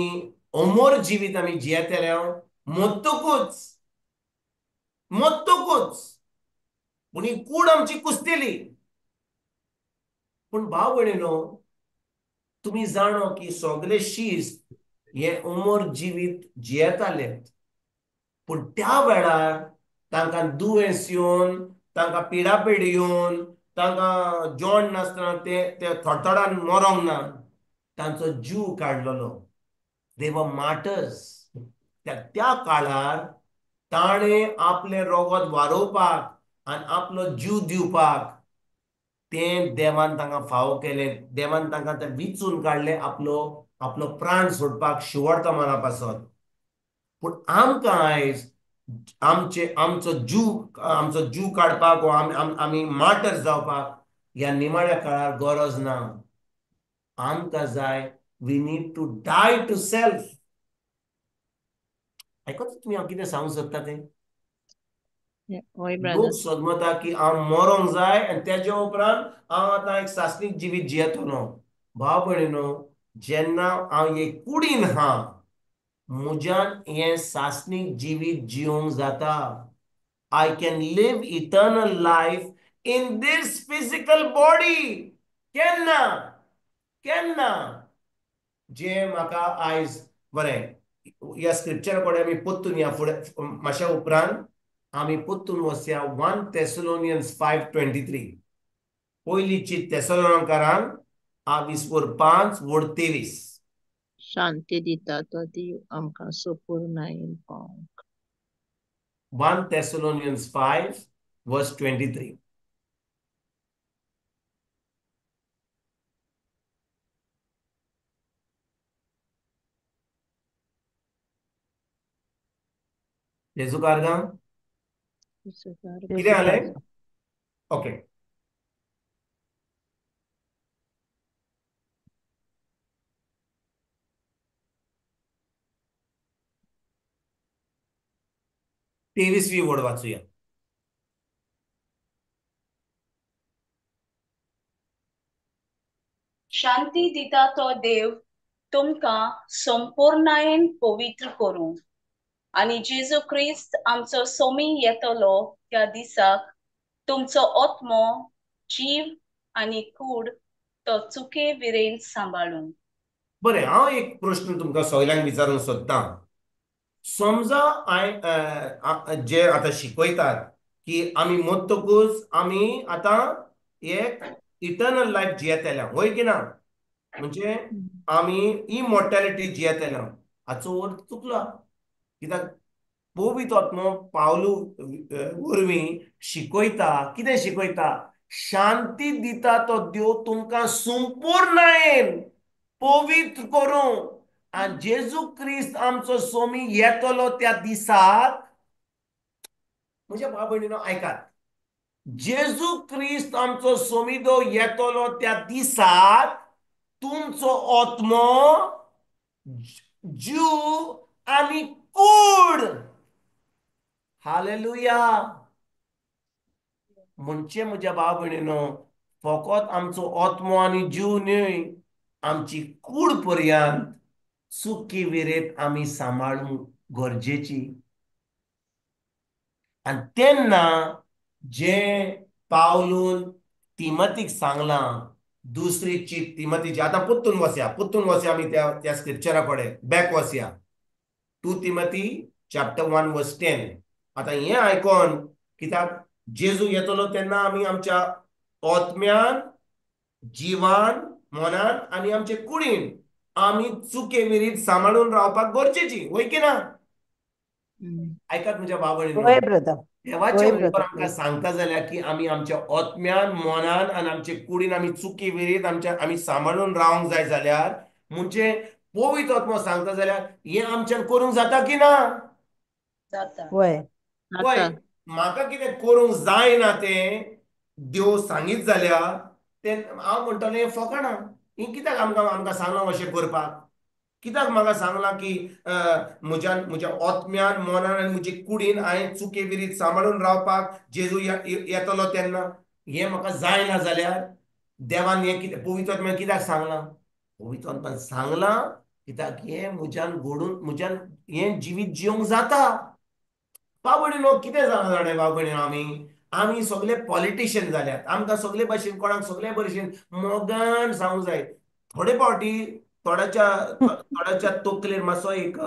अमर जिवीत आमी जियेतले मरतकूच पूण ही कूड आमची कुसतेली. पूण भाव भयणीनो, तुमी जाणो की सगळे शिस्त हे अमर जिवीत जियेताले, पूण त्या वेळार तांकां दुयेंस येवन, तांकां पिडापिडी येवन, तांकां जेवण नासतना ते थरथरान मरोंक ना, तांचो जीव काडलेलो. दे वर मार्टर्स. त्या काळार ताणें आपलें रगत वारोवपाक आनी आपलो जीव दिवपाक तें देवान तांकां फावो केलें. देवान तांकां तें विचून काडलें आपलो प्राण सोडपाक शेवटतमाना पासत. पूण आमकां आयज आमचो जीव काडपाक वा आमी मार्टर जावपाक ह्या निमाण्या काळार गरज ना. आमकां जाय, we need to die to self. आयकता तुमी हांव कितें सांगूंक सोदता तें? होय लोक ब्रदर. सोदमता की हांव मरोंक जाय आनी तेच्या उपरांत हांव आतां एक सासणीक जिवीत जियेतलो. भाव भयणीनो, जेन्ना हांव हे कुडीन हा, म्हज्यान हें सासणीक जिवीत जियोंक जाता. I can live eternal life in this physical body. केन्ना जे म्हाका आयज बरें ह्या स्क्रिप्चर कडेन आमी पोत्तून या फुडें मातशा उपरांत आमी पोत्तून वसया 1 Thessalonians 5:23. पयलीची तेसलोनिकांक 5:23. शांती दिता तो देव आमकां संपूर्णायेन पावंक. 1 Thessalonians 5:23. जेजू कारगां कितें जालें? ओके. तेवीसवी वड वाचूया. शांती दिता तो देव तुमकां संपूर्णायेन पवित्र करूं आनी जेजू क्रिस्त आमचो सोमी येतलो त्या दिसाक तुमचो आत्मो, जीव आनी कूड तो चुके विरेन सांबाळूं. बरें, हांव एक प्रश्न तुमकां सगल्यांक विचारूंक सोदतां. समजा जे आतां शिकयतात की आमी मरतकूच आमी आतां एक इटर्नल लायफ जियेतल्या, वय की ना? म्हणजे आमी इमॉर्टॅलिटी जियेतल्या. हाचो अर्थ चुकला. कित्याक पवित्र आत्मो पावलू वरवीं शिकयता, कितें शिकयता? शांती दिता तो देव तुमकां संपूर्णायेन पवित्र करूं आनी जेजू क्रिस्त आमचो सोमी येतलो त्या दिसाक. म्हज्या भाव भयणीनो आयकात, जेजू क्रिस्त आमचो सोमिदो येतलो त्या दिसाक तुमचो आत्मो, जीव आनी कूड, हालेलुया, म्हणजे म्हज्या भाव भयणीनो फकत आमचो आत्मो आनी जीव न्हय, आमची कूड पर्यंत चुकी विरेत आमी सांबाळूंक गरजेची. आनी तेन्ना जे पावलून तिमोथीक सांगलां, दुसरी चीट तिमोथीची, आतां पुत्तून वसया आमी त्या स्क्रिप्चरा कडेन बॅक वसया. 2 Timothy chapter 1 verse 10. आतां हें आयकोन, कित्याक जेजू येतलो तेन्ना आमी आमच्या आत्म्यान, जिवान, मनान आनी आमचे कुडीन आमी चुके विरीत सांबाळून रावपाक गरजेची, वय की ना? आयकात म्हज्या भाव भयणीनो. होय ब्रदर. देवाचे वय उतर ब्रदर आमकां वय. सांगता जाल्यार की आमी आमच्या ओतम्यान मनान आनी आमचे कुडीन आमी चुकी विरीत आमी सांबाळून रावंक जाय जाल्यार म्हणजे पवित्र आत्मा सांगता जाल्यार हे आमच्यान करूंक जाता की ना. जाता. वय पळय, आता म्हाका कितें करूंक जायना तें देव सांगीत जाल्यार तें हांव म्हणटलें हें फकाणां. ही कित्याक आमकां आमकां सांगलां अशें करपाक. कित्याक म्हाका सांगलां की म्हज्या ओतम्यान मनान आनी म्हजे कुडीन हांवें चुके विरीत सांबाळून रावपाक जेजू येतलो तेन्ना हें म्हाका जायना जाल्यार देवान हें कितें पवित्र आत्म्यान कित्याक सांगलां. पवित्र आत्म्यान सांगलां कित्याक हें म्हज्यान घडून म्हज्यान हें जिवीत जियोंक जाता. भाव भयणीनो, कितें जालां जाणां भाव भयणीनो, आमी सगळे पॉलिटिशियन जाल्यात. आमकां सगळे भाशेन कोणाक सगळे भशेन मोगान सांगूंक जाय. थोडे फावटी थोड्याच्या तकलेर मातसो एक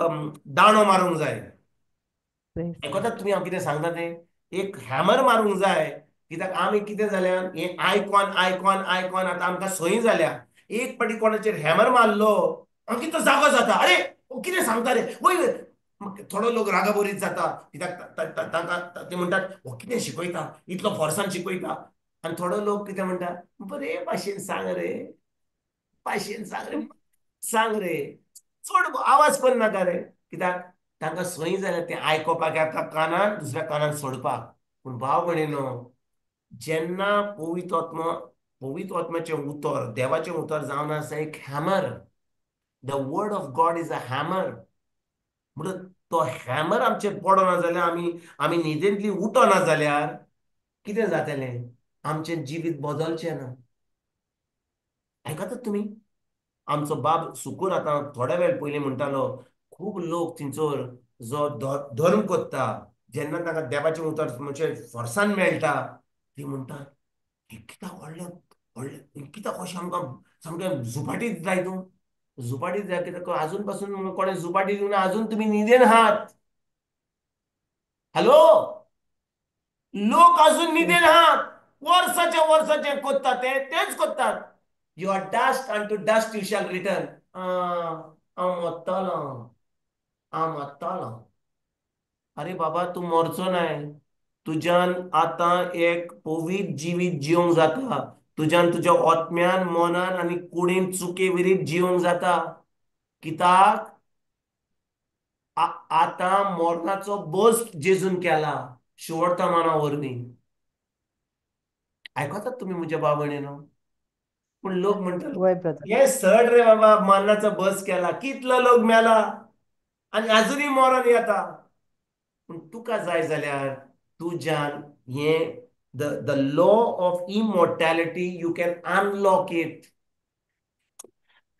दाणो मारूंक जाय. प्रेज आयकतात गॉड. तुमी हांव कितें सांगता तें. एक हॅमर मारूंक जाय. कित्याक आमी कितें जाल्यार हें आयकून आयकून आयकून आतां आमकां संय जाल्या. एक फावटी कोणाचेर हॅमर मारलो मागीर तो जागो जाता. अरे हो कितें सांगता रे, वय वय. थोडो लोक रागाबरीत जाता कित्याक तांकां ते म्हणटात हो कितें शिकयता, इतलो फोर्सान शिकयता. आनी थोडो लोक कितें म्हणटा, बरे भाशेन सांग रे, भाशेन सांग रे, सांग रे, चड आवाज करनाका रे. कित्याक तांकां संय जाल्या तें आयकोपाक एका कानान दुसऱ्या कानान सोडपाक. पूण भाव भयणीनो, जेन्ना पवित्र आत्म्याचें उतर देवाचें उतर जावन आसा एक hammer. The word of God is a hammer. म्हणून तो हॅमर आमचेर पडना जाल्यार आमी न्हिदेंतली उठना जाल्यार कितें जातलें, आमचें जिवीत बदलचें ना. आयकतात तुमी. आमचो बाब सुकूर आतां थोड्या वेळ पयलीं म्हणटालो खूब लोक थिंचोर जो धर्म कोत्ता जेन्ना तांकां देवाचें उतर म्हणजे फोर्सान मेळटा ती म्हणटात हे कित्याक व्हडलें व्हडलें कित्याक अशें आमकां सामकें झुपाटी दिताय तूं. झुपाटी दिता कित्याक आजून पासून कोणें झुपाटी दिवना, आजून तुमी न्हिदेन आहात. हॅलो, लोक अजून न्हिदेन आहात. वर्साचे कोत्तात तेच कोत्तात. You are dust and to dust you shall return. हांव मरतलों. अरे बाबा, तूं मरचो नाय. तुज्यान आतां एक पवित्र जिवीत जियोंक जाता. तुज्यान तुज्या ओतम्यान मनान आनी कुडीन चुके विरीत जियोंक जाता. कित्याक आतां मरणाचो बस जेजून केला शुवर्तमाना वरवीं. आयकतात तुमी म्हज्या भाव भयणीनो. पूण लोक म्हणटात वय ब्रदर. हे सड रे बाबा, मरणाचो बस केला, कितलो लोक मेला आनी आजुनूय मरण येता. पूण तुका जाय जाल्यार तुज्यान हें the law of immortality you can unlock it.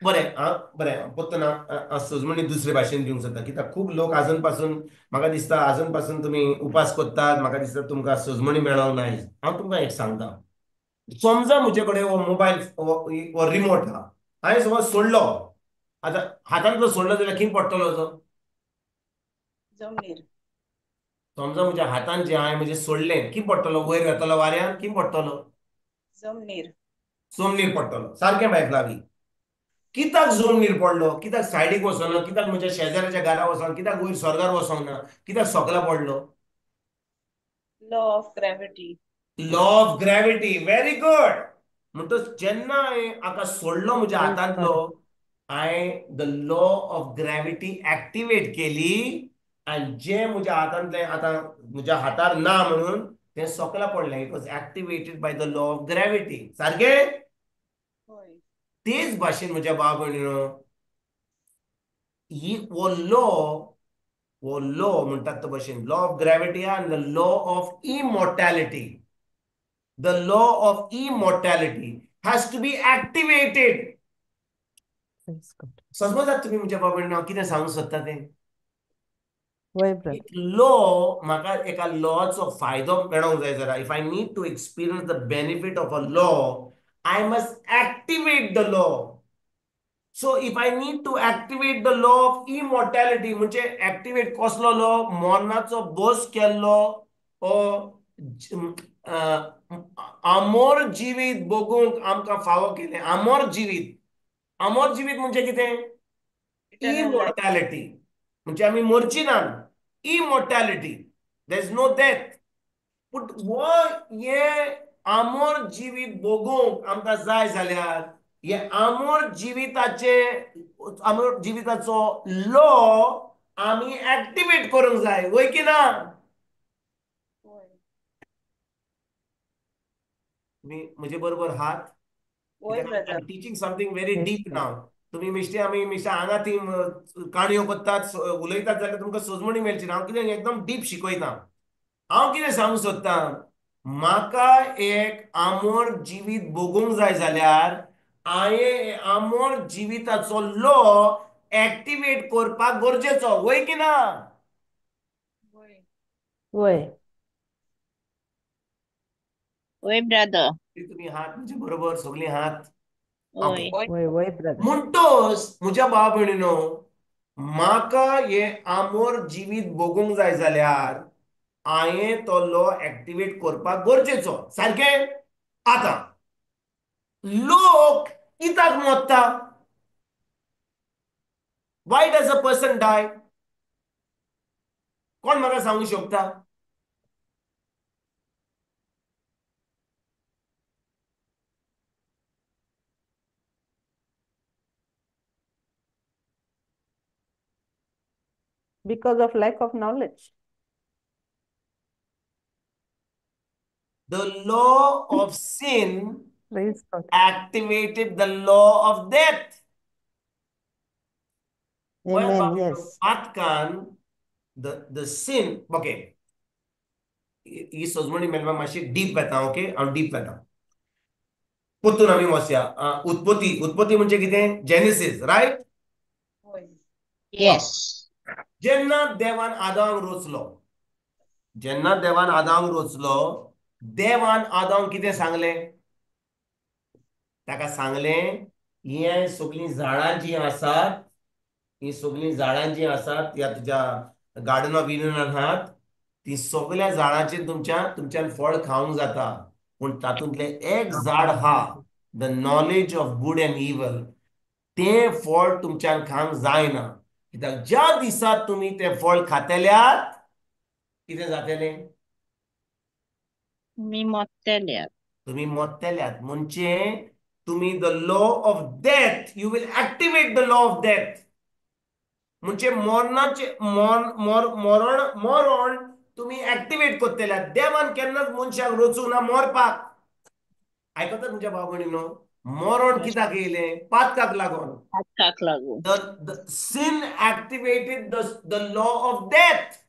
बरें पोत्तना सजमणी दुसरे भाशेन दिवंक सोदता. कित्याक खूब लोक आजून पासून म्हाका दिसता आजून पासून तुमी उपास कोत्तात. म्हाका दिसता तुमकां सजमणी मेळोंक ना. हांव तुमकां एक सांगता. समजा म्हजे कडेन हो मोबायल हो रिमोट आहा. हांवें समज सोडलो, आतां हातांत जर सोडलो जाल्यार खंय पडटलो तो. जमनीर. समजा म्हज्या हातान जे हांवें म्हणजे सोडलें खंय पडटलो, वयर वतलो वाऱ्यान खंय पडटलो, जमनीर. जमनीर पडटलो. सारकें बायक लागीं. कित्याक जमनीर पडलो, कित्याक सायडीक वचना, कित्याक म्हज्या शेजाऱ्याच्या घरा वचना, कित्याक वयर स्वर्गार वचोंक ना, कित्याक सकला पडलो. Law of gravity. Law of gravity. Very good. म्हणटच जेन्ना हांवें हाका सोडलो म्हज्या प्रेज हातांतलो, गॉड. हांवें the law of gravity activate केली आनी जे म्हज्या हातांतले आतां म्हज्या हातार ना म्हणून तें सकला पडलें. It was activated by the law of gravity. सारकें. होय. तेच भाशेन म्हज्या भाव भयणीनो, ही वो लॉ म्हणटात तो भाशेन लॉ ऑफ ग्रॅव्हिटी आनी the law of immortality. The law of immortality has to be activated. Praise God. समजतात तुम्ही म्हज्या बाबडे हांव कितें सांगूंक सोदता तें. वय एक ब्रदर. लॉ म्हाका एका लॉचो फायदो मेळोंक जाय जाल्यार if I need to experience the benefit of a law I must activate the law. So if I need to activate the law of immortality म्हणजे एक्टिवेट कसलो लॉ, मरणाचो बस केल्लो अमोर जिवीत बगूंक आमकां फावो केलें. अमोर जिवीत. अमोर जिवीत म्हणजे कितें? Eternal life. इमॉर्टॅलिटी म्हणजे आमी मरची ना. Immortality. There is no death. पूण हो हे आमोर जिवीत भोगूंक आमकां जाय जाल्यार हे आमोर जिविताचो लॉ आमी एक्टिवेट करूंक जाय, वय की ना? तुम्ही म्हजे बरोबर आहात? वय brother. Teaching something very Yes, deep brother. नाव. तुम्ही आमी हांगा ती काणयो करतात, उलयतात जाल्यार तुमकां सोजमणी मेळची ना. हांव कितें एकदम डीप शिकयतां. हांव कितें सांगूंक सोदतां, म्हाका एक आमोर जिवीत भोगूंक जाय जाल्यार हांवें आमोर जिविताचो लॉ एक्टिवेट करपाक गरजेचो, वय की ना? वय. वय ब्रदर. तुम्ही आहात म्हजे बरोबर, सगळीं आहात? वय. वय वय ब्रदर. म्हणटोच म्हज्या भाव भयणीनो, म्हाका हे आमोर जिवीत भोगूंक जाय जाल्यार हांवें तो लॉ एक्टिवेट करपाक गरजेचो, सारकें? आतां लोक कित्याक मरता? वाय डज अ पर्सन डाय? कोण म्हाका सांगूं शकता? Because of lack of knowledge. The law of sin Praise God. activated the law of death. Amen. Yes. Atkan, the sin, okay. ही सोजमणी मेळपाक मातशी डीप वेता, ओके? हांव डीप वेता. परतून आमी वचया. उत्पत्ती म्हणजे कितें? Genesis, right? येस. जेन्ना देवान आदामाक रचलो, देवान आदामाक कितें सांगलें? ताका सांगलें, ही सगळीं झाडां जी आसात, ह्या तुज्या गार्डन ऑफ इडनांत आहात, ती सगळ्या झाडांचेर तुमच्यान फळ खावंक जाता. पूण तातूंतलें एक झाड आहा, the knowledge of good and इवल, तें फळ तुमच्यान खावंक जायना. कित्याक ज्या दिसा तुमी तें फळ खातल्यात, कितें जातलें? मी मोत्तेल्यात. तुम्ही मरतल्यात. म्हणजे तुम्ही the law of death, you will activate the law of death. म्हणजे मरण तुम्ही ऍक्टिवेट करतल्यात. देवान केन्नाच मनशाक रचूंक ना मरपाक. आयकतात तुमच्या भाव भयणीनो? मरण कित्याक येयलें? पातकाक लागून. हाताक लागून. The sin activated the law of death.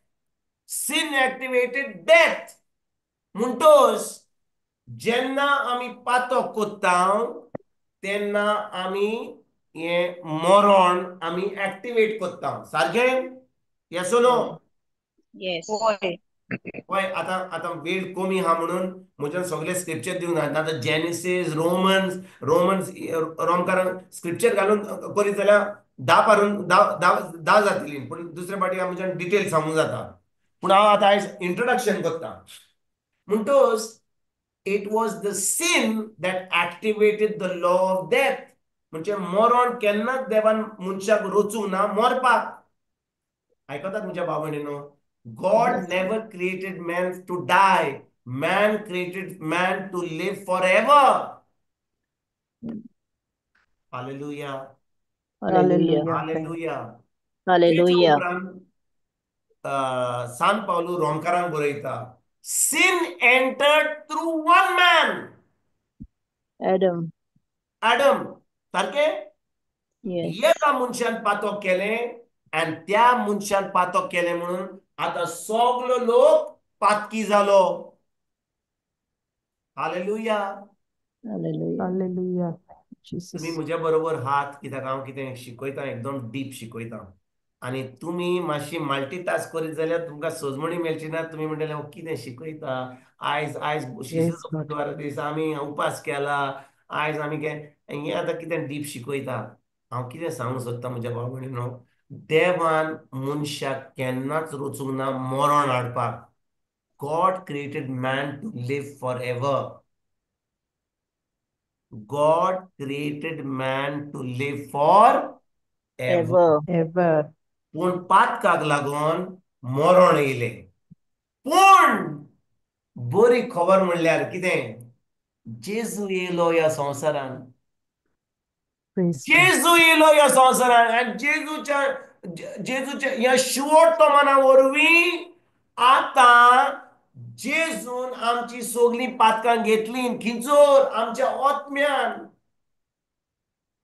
Sin activated death. म्हणटोच जेन्ना आमी पातक कोत्ता तेन्ना आमी हे मरण आमी एक्टिवेट कोत्ता, सारकें? येस ओ नो? येस. पळय आतां वेळ कमी आहा म्हणून म्हज्यान सगळे स्क्रिप्चर दिवंक ना. आतां जेनेसीस, रोमकारांक स्क्रिप्चर घालून करीत जाल्यार 10 जातलीं. पूण दुसरे फावटी म्हज्यान डिटेल सांगूंक जाता. पूण हांव आतां आयज इंट्रोडक्शन करता. म्हणटोच it was the sin that activated the law of death. म्हणजे मरण केन्नाच देवान मनशाक रचूंक ना मरपाक. आयकतात तुमच्या भाव भयणीनो? God never created man to die. Man created man to live forever. Hallelujah. Hallelujah. Hallelujah. Hallelujah. San पावलू रोमकारांक बरयता, sin entered through one man, Adam. Adam. सारकें? Yes. एका मनशान पातक केलें आनी त्या मनशान पातक केलें म्हणून आतां सगलो लोक पातकी जालो. हालेलुया. हालेलुया. Hallelujah. तुम्ही Jesus. म्हज्या बरोबर आहात, कित्याक हांव कितें शिकयतां एकदम डीप शिकयतां. आनी तुमी मातशी मल्टीटास्क करीत जाल्यार तुमकां सोजमणी मेळची ना. तुमी म्हणटले हांव कितें शिकयता, आयज Yes, God. दीस आमी उपास केला, आयज आमी हें आतां कितें डीप शिकयता. हांव कितें सांगूंक सोदतां म्हज्या भाव भयणीनो, देवान मनशाक केन्नाच रचूंक ना मरण हाडपाक. God created man to live forever. God created man to live forever. Ever. Ever. पूण पातकाक लागून मरण येयलें. पूण बरी खबर म्हणल्यार कितें? जेजू येयलो ह्या संवसारान. Praise God. जेजू येयलो ह्या संवसारान आनी जेजूच्या ह्या शिवोर्तमाना वरवीं आतां जेजून आमची सगळीं पातकां घेतली खिंचोर आमच्या आत्म्यान,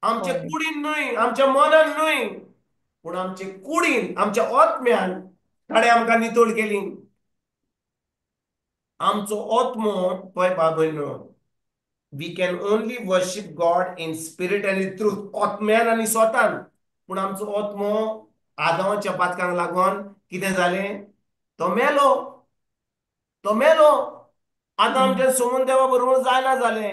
आमच्या होय. कुडीन न्हय, आमच्या मनान न्हय, पूण आमचे कुडीन, आमच्या आत्म्यान ताणें आमकां नितळ केली. आमचो आत्मो पळय भाव भयणो, we can only worship God in spirit and in truth, आत्म्यान आनी स्वतान. पूण आमचो आत्मो आदामाच्या पातकांक लागून कितें जालें? तो मेलो. तो मेलो. आतां आमच्या समोर देवा बरोबर जायना जालें.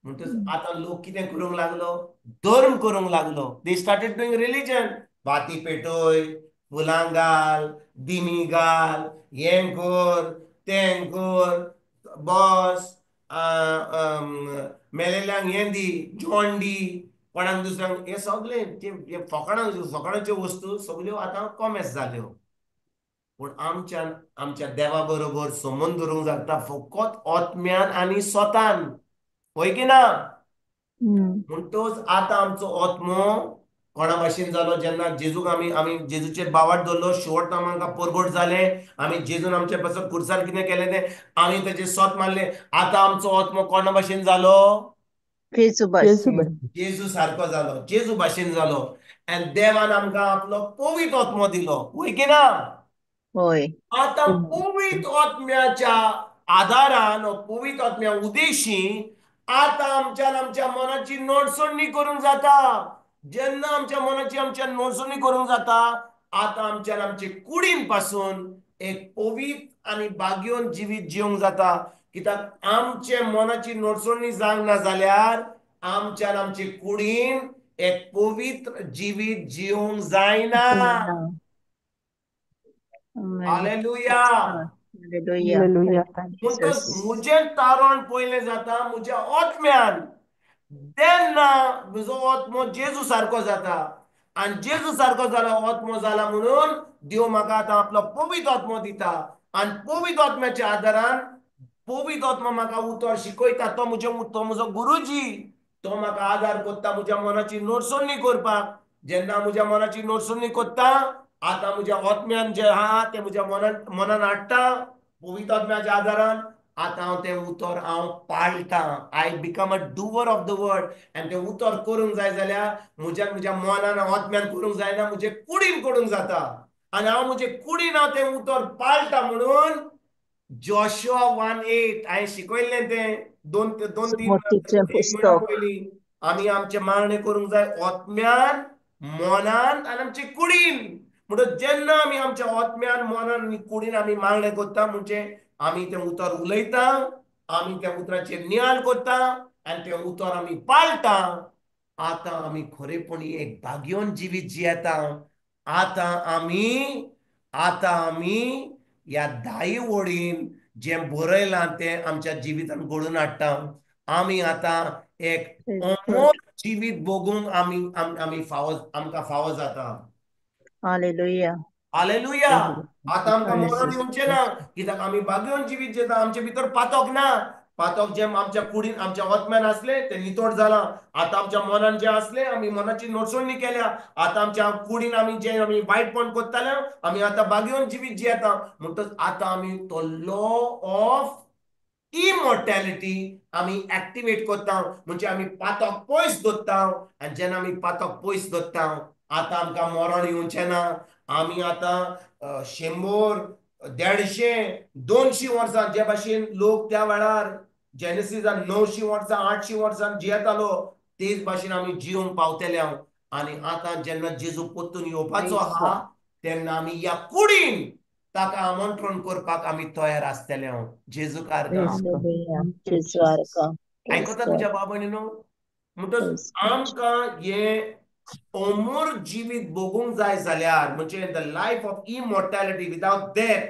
म्हणटच आतां लोक कितें करूंक लागलो? धर्म करूंक लागलो. They started doing religion. वाती पेटय, फुलां घाल, दिमी घाल, हें कर, तें कर, बस, मेलेल्यांक हें दी, जेवण दी, कोणाक दुसऱ्यांक, हे सगळें ते फकाणाच्यो वस्तू सगळ्यो आतां कॉमेस जाल्यो. पूण आमच्या देवा बरोबर संबंद दवरूंक जाता फकत आत्म्यान आनी स्वतान. होय की ना? म्हणटच आतां आमचो आत्मो कोणा भाशेन जालो जेन्ना जेजूक आमी जेजूचेर बावाट दवरलो, शेवटनाम आमकां परगट जालें, आमी जेजून आमचे पासून खुर्सार कितें केलें तें आमी तेजें सोत मारलें. आतां आमचो आत्मो कोणा भाशेन जालो? जेजू भाशेन. जेजू सारको जालो, जेजू भाशेन जालो. आनी देवान आमकां आपलो पवित्र आत्मो दिलो. होय की ना? होय. आता पवित्र आत्म्याच्या आधारान, पवित्र आत्म्या उद्देशी आता आमच्या मनाची नोटसोडणी करूंक जाता. जेन्ना आमच्या मनाची नोटसोडणी करूंक जाता, आता आमचे कुडीन पासून एक पवित्र आनी बागयोन जिवीत जिवंक जाता. कित्याक आमचे मनाची नोटसोडणी जावंक ना जाल्यार आमचे कुडीन एक पवित्र जिवीत जिवंक जायना. Hallelujah. Hallelujah. Hallelujah. Thank you, म्हणटच Jesus. म्हजें तारण पयलें जाता म्हज्या आत्म्यान. तेन्ना म्हजो आत्मो जेजू सारको जाता. आनी जेजू सारको जालो, आत्मो जाला म्हणून देव म्हाका आतां आपलो पवित्र आत्मो दिता. आनी पवित्र आत्म्याच्या आदारान पवित्र आत्मो म्हाका उतर शिकयता. तो म्हजो गुरुजी. तो म्हाका आदार करता म्हज्या मनाची नोटसोडणी करपाक. जेन्ना म्हज्या मनाची नोटसोडणी करता, आतां म्हज्या आत्म्यान जें आहा तें म्हज्या मनान हाडटा पवित्र आत्म्याच्या आदारान. आतां हांव तें उतर पाळटां. I become a doer of the word. आनी तें उतर करूंक जाय जाल्यार म्हज्या मनान आत्म्यान करूंक जायना, म्हजे कुडीन करूंक जाता. आनी हांव म्हजे कुडीन तें उतर पाळटा म्हणून जोशुआ 1:8 हांवें शिकयल्लें तें दोन तीन समृद्धीचें एक म्हयन्या पुस्तक. पयलीं. आमी आमचें मागणें करूंक जाय आत्म्यान, मनान आनी आमचे कुडीन. म्हणटच जेन्ना आमी आमच्या आत्म्यान, मनान आनी कुडीन आमी मागणें करता म्हणजे आमी तें उतर उलयता, आमी त्या उतराचेर नियाळ करता आनी तें उतर आमी पाळटा. आतां आमी खरेपणी एक बागयोन जिवीत जियेता. आतां आमी ह्या 10 वडीन जें बरयलां तें आमच्या जिवितांत घडोवन हाडटा. आमी आतां एक अमोल जिवीत भोगूंक आमकां फावो जाता. हालेलुया. हालेलुया. आतां आमकां मरण Jesus. येवचें ना, कित्याक आमी बागयोन जिवीत जियेता. आमचे भितर पातक ना. पातक जे आमच्या कुडीन, आमच्या आत्म्यान आसले ते नितळ जालां. आतां आमच्या मनान जें आसलें आमी मनाची नोटसोडणी केल्या. आतां आमच्या कुडीन आमी वायटपण करताले, आमी आतां बागयोन जिवीत जियेता. म्हणटच आतां आमी तो लॉ ऑफ इमॉर्टॅलिटी आमी एक्टिवेट करता. म्हणजे आमी पातक पयस दवरता. आनी जेन्ना आमी पातक पयस दवरता, आतां आमकां मरण येवचें ना. आमी आतां 100, 150, 200 वर्सां जे भाशेन लोक त्या वेळार जेनेसिसान 900 वर्सां, 800 वर्सां जियेतालो, तेच भाशेन आमी जिवंक पावतले. आनी आतां जेन्ना जेजू परतून येवपाचो Praise आहा, God. तेन्ना आमी ह्या कुडीन ताका आमंत्रण करपाक आमी तयार आसतले. जेजू कारगा. Praise God. Hallelujah. Thank you, Jezu Jesus. Arka. Praise आयकता गॉड. तुज्या बाबांनीनो. म्हणटच प्रेज गॉड. आमकां हे अमर जिवीत भोगूंक जाय जाल्यार म्हणजे the life of immortality without death,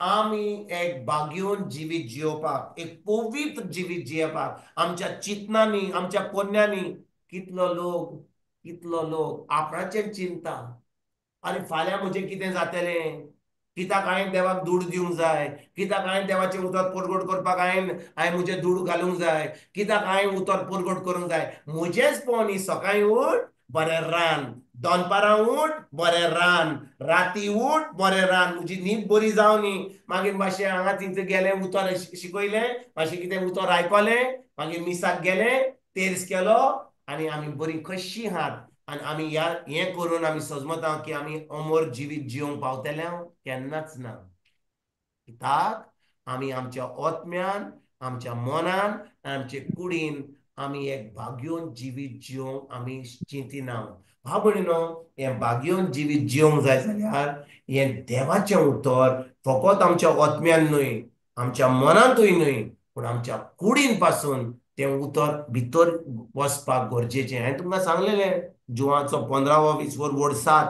आमी एक बागयोन जिवीत जियोवपाक, एक पवित्र जिवीत जियोवपाक आमच्या चिंतनांनी, आमच्या पोरण्यांनी कितलो लोक आपणाचेर चिंतता. आनी फाल्यां म्हजें कितें जातलें, कित्याक हांवें देवाक दूड दिवंक जाय, कित्याक हांवें देवाचें उतर परगट करपाक हांवें म्हजें दूड घालूंक जाय, कित्याक हांवें उतर परगट करूंक जाय. म्हजेंच पळोवन न्ही, सकाळीं उठ बरें रान, दनपारां उठ बरें रान, राती उठ बरें रान, म्हजी न्हीद बरी जावं न्ही. मागीर मातशें हांगा थिंग गेलें उतर शिकयलें, मातशें कितें उतर आयकलें, मागीर मिसाक गेलें, तेर्स केलो आनी आमी बरीं कशीं आहात. आनी आमी हें करून आमी समजता की आमी अमर जिवीत जिवंक पावतले केन्नाच ना. कित्याक आमी आमच्या ओतम्यान, आमच्या मनान, आमचे कुडीन आमी एक भाग्योन जिवीत जिवंक आमी चिंतिना. भाव भयणीनो, हें भाग्योन जिवीत जिवंक जाय जाल्यार हें देवाचें उतर फकत आमच्या ओतम्यान न्हय, आमच्या मनांतूय न्हय, पूण आमच्या कुडीन पासून तें उतर भितर वचपाक गरजेचें. हांवें तुमकां सांगलेलें जुवाचो 15-20 वर्सात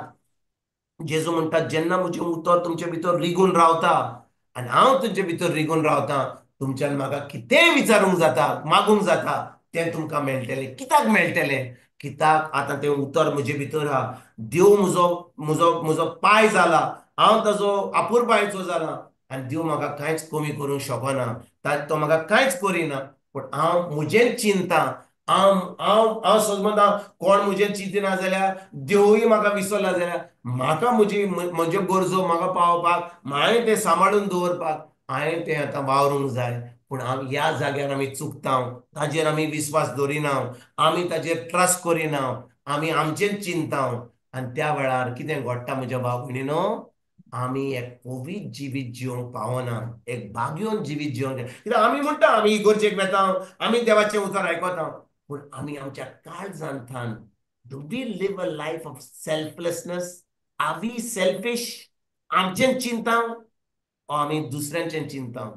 जेजू म्हणटा, जेन्ना म्हजें उतर तुमचे भितर रिगून रावता आनी हांव तुमचे भितर रिगून रावतां, तुमच्यान म्हाका कितेंय विचारूंक जाता, मागूंक जाता, तें तुमकां मेळटलें. कित्याक मेळटलें? कित्याक आतां तें उतर म्हजे भितर आहा. देव म्हजो म्हजो म्हजो पांय जाला, हांव ताजो आपुरबायेचो जाला आनी देव म्हाका कांयच कमी करूंक शकना. तो म्हाका कांयच करिना, पूण हांव म्हजेंच चिंतां. हांव हांव हांव समजता कोण म्हजें चिंतिना जाल्यार देवूय म्हाका विसरला जाल्यार म्हाका म्हज्यो गरजो म्हाका पावोवपाक, हांवें तें सांबाळून दवरपाक हांवें तें आतां वावरूंक जाय. पूण ह्या जाग्यार आमी चुकता, ताजेर आमी विस्वास दवरिना, आमी ताजेर ट्रस्ट करिना, आमी आमचेंच चिंता. आनी त्या वेळार कितें घडटा म्हज्या भाव भयणीनो, आमी एक पवित्र जिवीत जिवंक पावना, एक भाग्योन जिवीत जिवंक जाय. कित्याक आमी म्हणटा आमी इगर्जेक वेता, आमी देवाचें उतर आयकता, पूण आमी आमच्या काळजांतल्यान do we live a life of selflessness? Are we selfish? आमचें चिंता आमी दुसऱ्यांचें चिंता?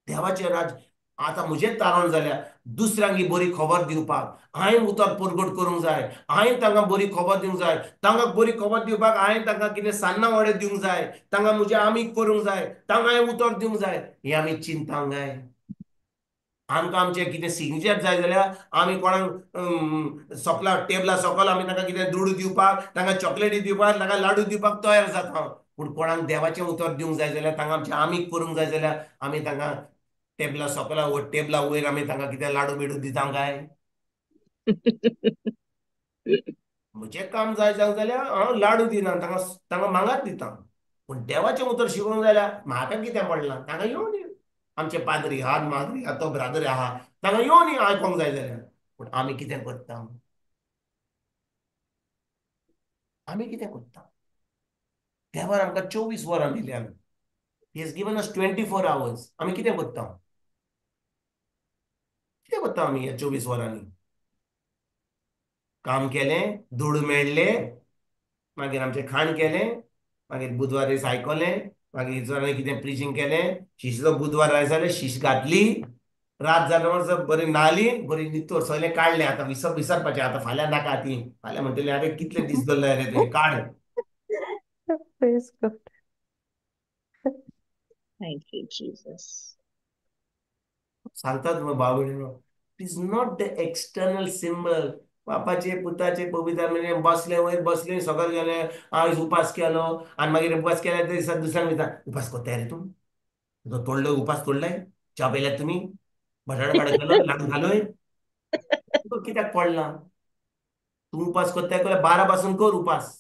देवाचें राज आतां म्हजें तारण जाल्यार दुसऱ्यांक ही बरी खबर दिवपाक हांवें उतर परगट करूंक जाय, हांवें तांकां बरी खबर दिवंक जाय, तांकां बरी खबर दिवपाक हांवें तांकां कितें सान्नां वडे दिवंक जाय, तांकां म्हजें आमीक करूंक जाय, तांकां हांवें उतर दिवंक जाय, हें आमी चिंतांक जाय. आमकां आमचें कितें सिग्नेचर जाय जाल्यार आमी कोणाक सकला टेबला सकयल आमी तांकां कितें दूड दिवपाक, तांकां चॉकलेटी दिवपाक, तांकां लाडू दिवपाक तयार जाता. पूण कोणाक देवाचें उतर दिवंक जाय जाल्यार, तांकां आमचें आमीक करूंक जाय जाल्यार आमी तांकां टेबला सकला टेबला वयर आमी तांकां कितें लाडू बिडू दिता काय? म्हजें काम जाय जाल्यार हांव लाडू दिना, तांकां मांगात दिता. पूण देवाचें उतर शिकोवंक जाल्यार म्हाका कितें पडलां, तांकां येवन दी. आमचे पाद्री आहात, माद्री आहा, तो ब्रादर आहा, तांकां येवन आयकोंक जाय जाल्यार. पूण आमी कितें करता? आमी कितें करता? देवान आमकां 24 वरां दिल्यात. He has given us 24 hours. आमी कितें करता? कितें करता आमी ह्या 24 वरांनी? काम केलें, दूड मेळ्ळें, मागीर आमचें खाण केलें, मागीर बुधवार दीस आयकलें, मागीर इस्वारांनी कितें प्रिचींग केलें, शिशीचो बुधवार आयज जाल्यार शीश घातली, रात जाल्या म्हणसर बरी न्हाली, बरी न्हिदोर सगळें काडलें. आतां विसरपाचें, आतां फाल्यां नाका ती. फाल्यां म्हणटली आरे कितले दीस दवरले रे तुवें, काड. Praise God. Thank you, Jesus. सांगतात मग भाव भयणीनो, it is not the external symbol. बापाचे पुताचे पवित्र म्हणजे बसले वयर बसले, सगळे गेले, आयज उपास केलो आनी मागीर उपास केल्या त्या दिसा दुसऱ्यांक विचार, उपास कोत्ताय रे तूं? तुजो तोडलो उपास तोडलाय? च्या पेल्यात तुमी? बटाट पाडो केलो, लाडू घालोय? तुका कित्याक पडला? तूं उपास कोत्ताय जाल्यार 12 पासून कर उपास.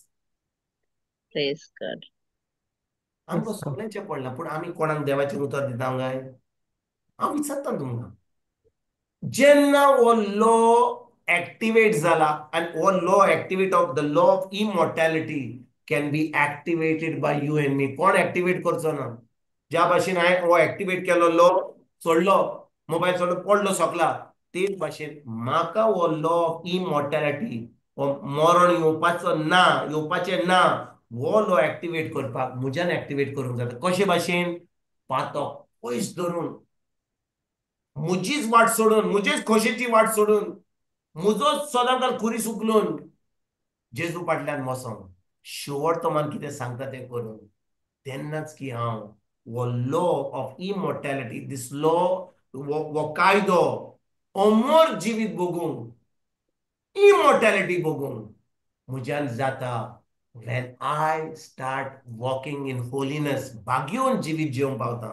Praise God. आमकां Praise God. सगळ्यांचें पडलां, पूण आमी कोणाक देवाचें उतर दिता काय? हांव विचारता तुमकां, जेन्ना हो लॉ एक्टिवेट जाला, आनी हो law activate of the law of immortality can be activated by you and me. कोण एक्टिवेट करचो ना? ज्या भाशेन हांवें हो एक्टिवेट केलो, लॉ सोडलो, मोबायल सोडलो, पडलो सकला, तेच भाशेन म्हाका हो लॉ ऑफ इमॉर्टॅलिटी, हो मरण येवपाचो ना, येवपाचें ना, हो लॉ एक्टिवेट करपाक म्हज्यान एक्टिवेट करूंक जाता. कशे भाशेन? पातक पयस धरून, म्हजीच वाट सोडून, म्हजेच खोशेची वाट सोडून, म्हजोच सदांकाळ खुरी सुकलून जेजू फाटल्यान वचोन शेवटतोमान कितें सांगता तें करून, तेन्नाच की हांव हो लॉ ऑफ इमॉर्टॅलिटी, दिस लॉ, हो कायदो, अमर जिवीत भोगूंक, इमॉर्टॅलिटी भोगूंक म्हज्यान जाता. when I start walking in holiness, बागेवन जिवीत जेवंक पावता.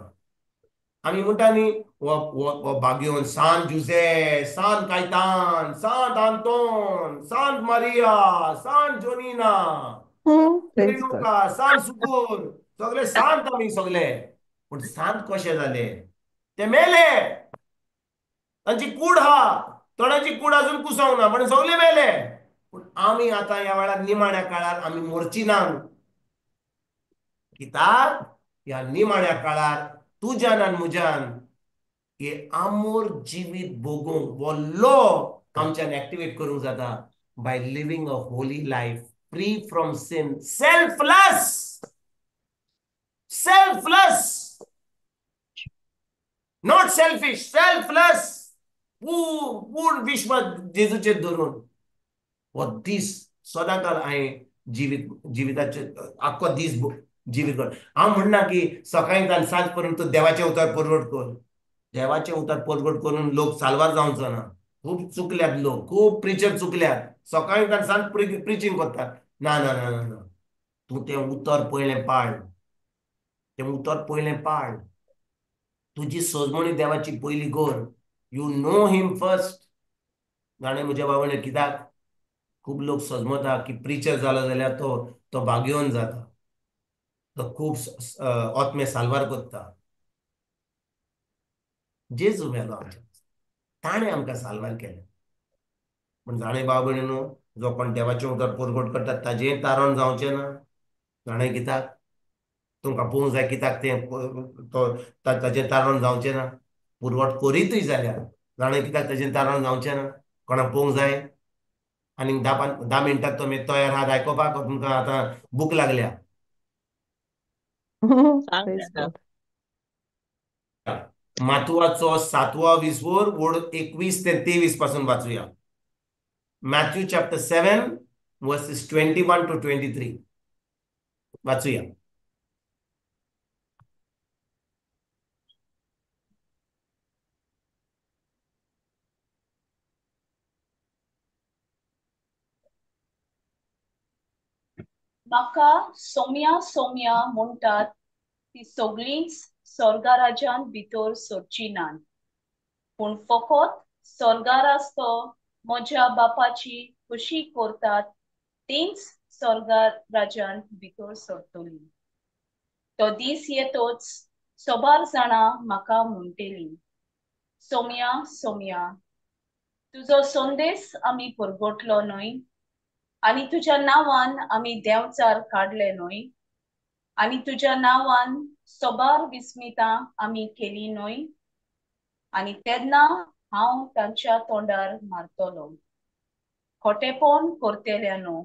आमी म्हणटा न्ही, वो बागेवन सान जुझे, सान कायतान, सान आंतोन, सान मारिया, सान जोनिना, Praise God. रेणुका, सान सुकूर, सगळे सांत आमी सगळे. पूण सांत कशे जाले? ते मेले. तांची कूड हा, थोड्यांची कूड अजून कुसोंक ना, पण सगळे मेले. पूण आमी आतां ह्या वेळार निमाण्या काळार आमी मरची ना. कित्याक ह्या निमाण्या काळार तुज्यान आनी म्हज्यान हे आमोर जिवीत भोगूंक वो लॉ आमच्यान एक्टिवेट करूंक जाता by living a holy life free from sin, selfless, not selfish, selfless, पूर्ण विश्व जेजूचेर धरून हो दीस सदां काल हांवें जिविताचे आख्खो दीस जिवीत कर. हांव म्हणना की सकाळींतल्यान सांज पर्यंत देवाचे उतर परवड कर. देवाचे उतर परवड करून लोक साल्वार जावचो ना. खूब चुकल्यात लोक, खूब प्रिचर चुकल्यात. सकाळींतल्यान सांज प्रिचींग करतात. ना ना ना ना, तूं तें उतर पयलें पाळ. तें उतर पयलें पाळ. तुजी सोजमणी देवाची पयली कर. You know him first. गाणें म्हज्या बाबाणें कित्याक खूब लोक सजमता की प्रिचर जालो जाल्यार तो भाग्यवन जाता, तो खूब आत्मे साल्वार करता. जेजू मेलो आमच्या, ताणें आमकां साल्वार केलें. पूण जाणें भाव भयणीनो, जो कोण देवाचें उतर परगट करता ताजें तारण जावचें ना. जाणें कित्याक तुमकां पळोवंक जाय कित्याक ताजें तारण जावचें ना. पुरवट करीतय जाल्यार जाणें कित्याक ताजें तारण जावचें ना. कोणाक पळोवंक जाय? आनी 10 मिनटात तुमी तयार आहात आयकोपाक? तुमकां आतां भूक लागल्या? सांग Praise दादा. God. मातुवाचो 7वा विसवोर वड 21 ते 23 पासून वाचूया. मॅथ्यू चॅप्टर 7 वर्सेस 21 to 23 वाचूया. म्हाका सोम्या सोम्या म्हणटात ती सगळींच स्वर्गा राज्यान भितर सरची नात, पूण फकत स्वर्गार आसतो म्हज्या बापाची खुशी करतात तींच स्वर्गा राज्यान भितर सरतली. तो दीस येतोच सोबार जाणां म्हाका म्हणटली, सोम्या सोम्या, तुजो संदेश आमी परगटलो न्हय, आनी तुज्या नांवान आमी देंवचार काडले न्हय, आनी तुज्या नांवान सोबार विस्मितां आमी केली न्हय. आनी तेन्ना हांव तांच्या तोंडार मारतलो. खोटेपण करतेल्यांनो,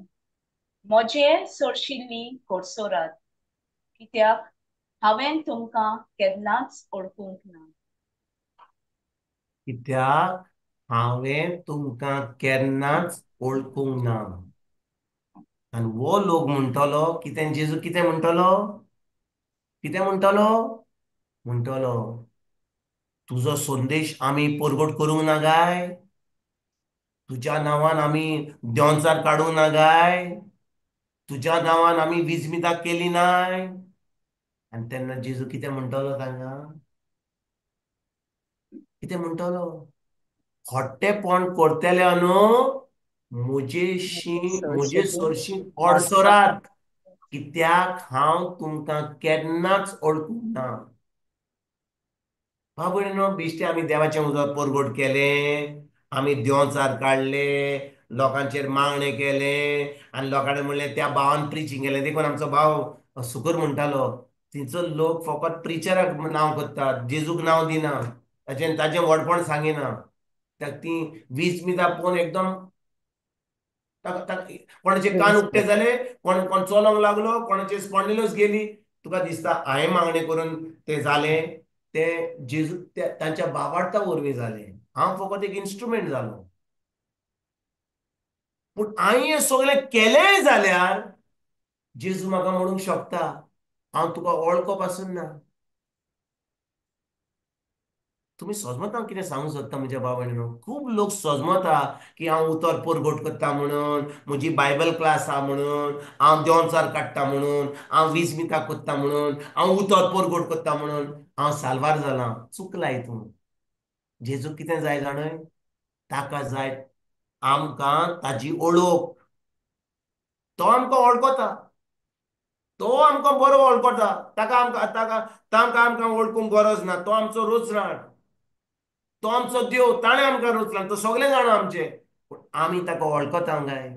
म्हजे सरशिल्ली घोडसोरात, कित्याक हांवें तुमकां केन्नाच ओळखूंक ना. कित्याक हांवें तुमकां केन्नाच ओळखूंक ना. आनी वो लोक म्हणटलो कितें? जेजू कितें म्हणटलो? कितें म्हणटलो? म्हणटलो, तुजो संदेश आमी परगट करूंक ना काय? तुज्या नांवान आमी देंवचार काडूंक ना काय? तुज्या नांवान आमी विस्मितां केली नाय? आनी तेन्ना जेजू कितें म्हणटलो तांकां? कितें म्हणटलो? खोटेपण करतेल्यांनो, म्हजे सरशी ओडसरात, कित्याक हांव तुमकां केन्नाच ओळखूंक ना. भाव भयणीनो, बिश्टे आमी देवाचें उदक परगट केलें, आमी देंवचार काडले, लोकांचेर मागणें केलें, आनी लोकांनी म्हणलें त्या भावान प्रिचींग केलें. देखून आमचो भाव सुकर म्हणटालो, थंयचो लोक फकत प्रिचराक नांव करतात, जेजूक नांव दिना, ताजें व्हडपण सांगिना. ती विस्मितां पळोवन एकदम कोणाचे कान Praise उक्ते God. जाले, कोण चलोंक लागलो, कोणाची स्पॉन्डिलोस गेली. तुका दिसता हांवें मागणें करून ते जालें? ते जेजू तांच्या बाबार्ता वरवीं जालें. हांव फकत एक इन्स्ट्रुमेंट जालो. पूण हांवें हें सगळें केलेंय जाल्यार जेजू म्हाका म्हणूंक शकता, हांव तुका वळखो पासून ना. तुम्ही सजमत हांव कितें सांगूंक सोदता म्हज्या भावणीनो, खूब लोक सजमता की हांव उतर परगट करता म्हणून, म्हजी बायबल क्लास आहा म्हणून, हांव देंवचार काडटा म्हणून, हांव वीजमितां कोत्ता म्हणून, हांव उतर परगट करता म्हणून हांव साल्वार जालां. चुकला हितून. जेजूक कितें जाय जाणय, ताका जाय आमकां ताजी ओळख. तो आमकां वळखता, तो आमकां बरो वळखता. ताका आमकां ताका तांकां आमकां वळखूंक गरज ना. तो आमचो रोचराण, तो आमचो देव. ताणें आमकां रोचला, तो सगळें जाणा आमचें. पूण आमी ताका वळखता काय?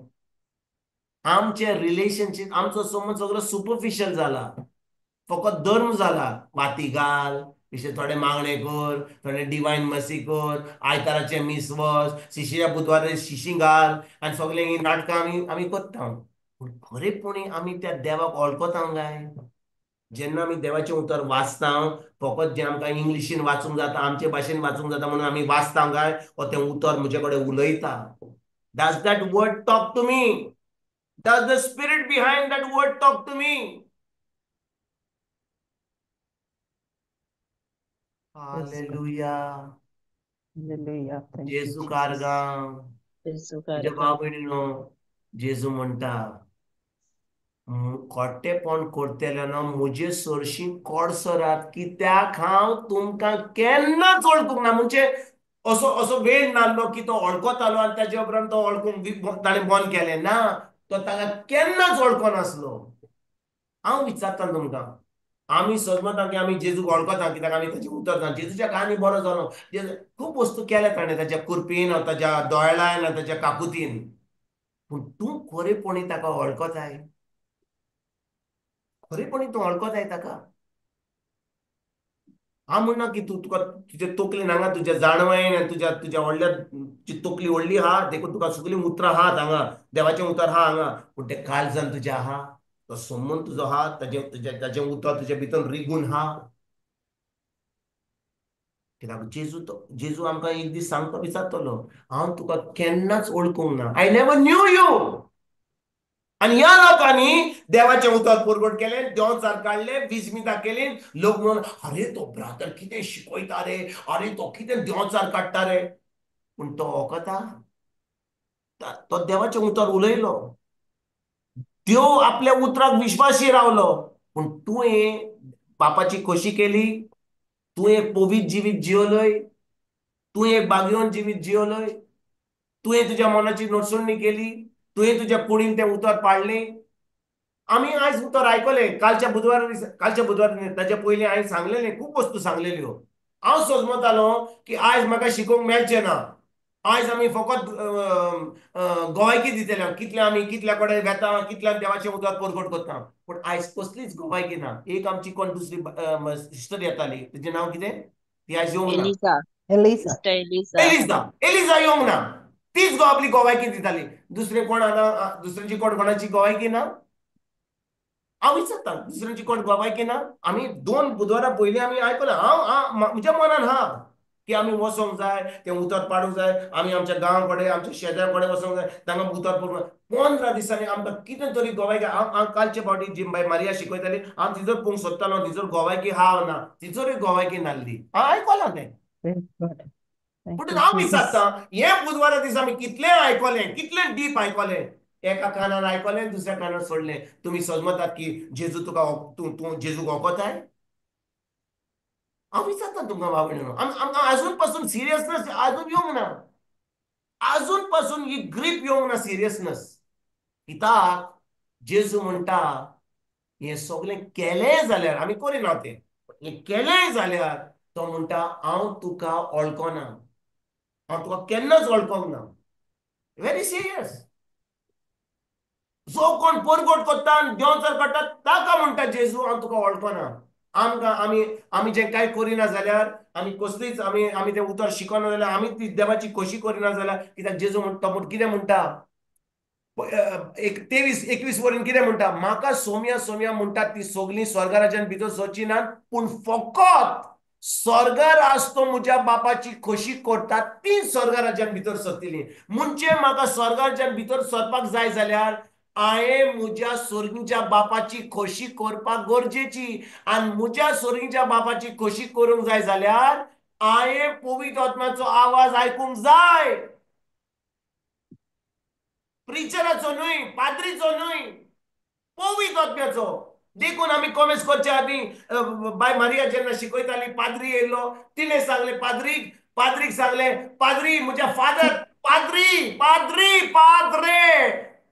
आमचें रिलेशनशीप, आमचो संबंद सगळो सुपरफिशियल जाला. फकत धर्म जाला. वाती घाल, पिशे थोडे मागणे कर, थोडे डिवायन मसी कर, आयताराचे मीस वच, शिशिया बुधवारे शिशी घाल, आनी सगळें ही नाटकां आमी करता. पूण खरेपणी आमी त्या देवाक वळखता काय? जेन्ना आमी देवाचें उतर वाचता, फकत जें आमकां इंग्लिशीन वाचूंक जाता, आमचे भाशेन वाचूंक जाता म्हणून आमी वाचता काय, वा तें उतर म्हजे कडेन उलयता? Does that word talk to me? Does the spirit behind that word talk to me? Hallelujah. Hallelujah. Thank you, Jezu Jesus. कारगां. जेजू तुझ्या कारगा. भाव भयणीनो, जेजू म्हणटा, खोटेपण करतल्यान म्हजे सरशी कोडसरात, कित्याक हांव तुमकां केन्नाच वळखूंक ना. म्हणजे असो वेळ नासलो की तो वळखतालो आनी ताजे उपरांत तो वळखूंक ताणें बंद केलें. ना, तो ताका केन्नाच वळखो नासलो. हांव विचारता तुमकां, आमी सजमता की आमी जेजूक वळखता, कित्याक आमी ताचे उतर. जेजूच्या काळांनी बरो जालो. खूब वस्तू केल्या ताणें, ताच्या कुरपीन, ताच्या दोळ्यान, ताच्या काकुतीन. पूण तूं खरेपणी ताका वळखताय? खरेपणी तूं वळखताय ताका? हांव म्हणना की तुका तुजे तकलेन हांगा तुज्या जाणवायेन, तुज्या व्हडल्या तकली व्हडली आहा, देखून तुका सगळीं उतरां आहात हांगा, देवाचें उतर आहा हांगा. पूण तें काळजान तुजें आहा? तो संबंद तुजो आहा? ताजें उतर तुजे भितर रिगून आहा? कित्याक जेजू आमकां एक दीस सांगता विचारतलो, हांव तुका केन्नाच वळखूंक ना. I never knew you. आनी ह्या लोकांनी देवाचें उतर परगट केलें, देंवचार काडले, वीजमितां केली. लोक म्हणून, अरे तो ब्रादर कितें शिकयता रे, अरे तो कितें देंवचार काडटा रे. पूण तो वळखता? तो देवाचें उतर उलयलो, देव आपल्या उतराक विश्वासी रावलो. पूण तुवें बापाची खोशी केली, तुवें पवित्र जिवीत जिवलय, तुवें बागयोन जिवीत जिवलय, तुवें तुज्या मनाची नडसुणणी केली, तुवें तुज्या कुडीन तें उतर पाळलें. आमी आयज उतर आयकलें, कालच्या बुधवार ताचे पयलीं हांवें सांगलेलें, खूब वस्तू सांगलेल्यो. हांव सजमतालो की आयज म्हाका शिकोवंक मेळचें ना. आयज आमी फकत गोवायकी दितले, कितल्या कडेन वेता, कितल्यान देवाचें उतर परगट करता. पूण आयज कसलीच गोवायकी ना. एक आमची कोण दुसरी सिस्टर येताली, तिचें नांव कितें, ती आयज येवंक ना. Elisa. Elisa. Sister Elisa. Eliza येवंक ना. तीच आपली गोवायकी दिताली. दुसरे कोण आना? दुसऱ्यांची कोणाची गोवायकी ना? हांव विचारता, दुसऱ्यांची कोण गोवायकी ना? आमी 2 बुधवारां पयलीं आमी आयकलां. म्हज्या मनान आहा की आमी वचोंक जाय, तें उतर पाडूंक जाय. आमी आमच्या गांवा कडेन, आमच्या शेजाऱ्या कडेन वचोंक जाय, तांकां उतर पडूंक जाय. 15 दिसांनी आमकां कितें तरी गोवायकी. हांव कालचे फावटी जी मारिया शिकयताली, हांव तिजोर पळोवंक सोदतालो, तिजोर गोवायकी आहा वा ना. तिजोरूय गोवायकी नासली. हांव आयकलां तें. Praise God. Thank पूण you, हांव Jesus. विचारता, हे बुधवारा दिसा आमी कितलें आयकलें, कितलें डीप आयकलें. एका कानान आयकलें, दुसऱ्या कानान सोडलें. तुमी सजमतात की जेजू तुका तूं जेजूक वळखताय? हांव विचारता तुमकां भाव भयणीनो, आमकां आजून पासून सिरियसनस आजून येवंक ना. आजून पासून ही ग्रीप येवंक ना, सिरियसनस. कित्याक जेजू म्हणटा, हें सगळें केलें जाल्यार, आमी करिना तें, हें केलें जाल्यार तो म्हणटा, हांव तुका वळखना, हांव तुका केन्नाच वळखोंक ना. Very serious. जो कोण परगट करता आनी देंवचार काडटा, ताका म्हणटा जेजू, हांव तुका वळखना. आमी जें कांय करिना जाल्यार, आमी कसलीच आमी तें उतर शिकना जाल्यार, आमी ती देवाची खोशी करिना जाल्यार, कित्याक जेजू म्हणटा, कितें म्हणटा, 23-21 वरून कितें म्हणटा, म्हाका सोम्या म्हणटात ती सगळीं स्वर्ग राज्यान भितर सरची नात, पूण फकत स्वर्गार आसतो म्हज्या बापाची खोशी करतात ती स्वर्ग राज्यान भितर सरतली. म्हणजे म्हाका स्वर्ग राज्यान भितर सरपाक जाय जाल्यार हांवें म्हज्या स्वर्गीच्या बापाची खोशी करपाक गरजेची. आनी म्हज्या स्वर्गीच्या बापाची खोशी करूंक जाय जाल्यार हांवें पवित्र आत्म्याचो आवाज आयकूंक जाय. प्रिचराचो न्हय, पाद्रीचो न्हय, पवित्र आत्म्याचो. देखून आमी कॉमेंट्स करचे आदी बाय मारिया जेन्ना शिकयताली, पाद्री येयल्लो, तिणें सांगलें पाद्रीक सांगलें, पाद्री म्हज्या फादर, पाद्री पाद्री पाद्रे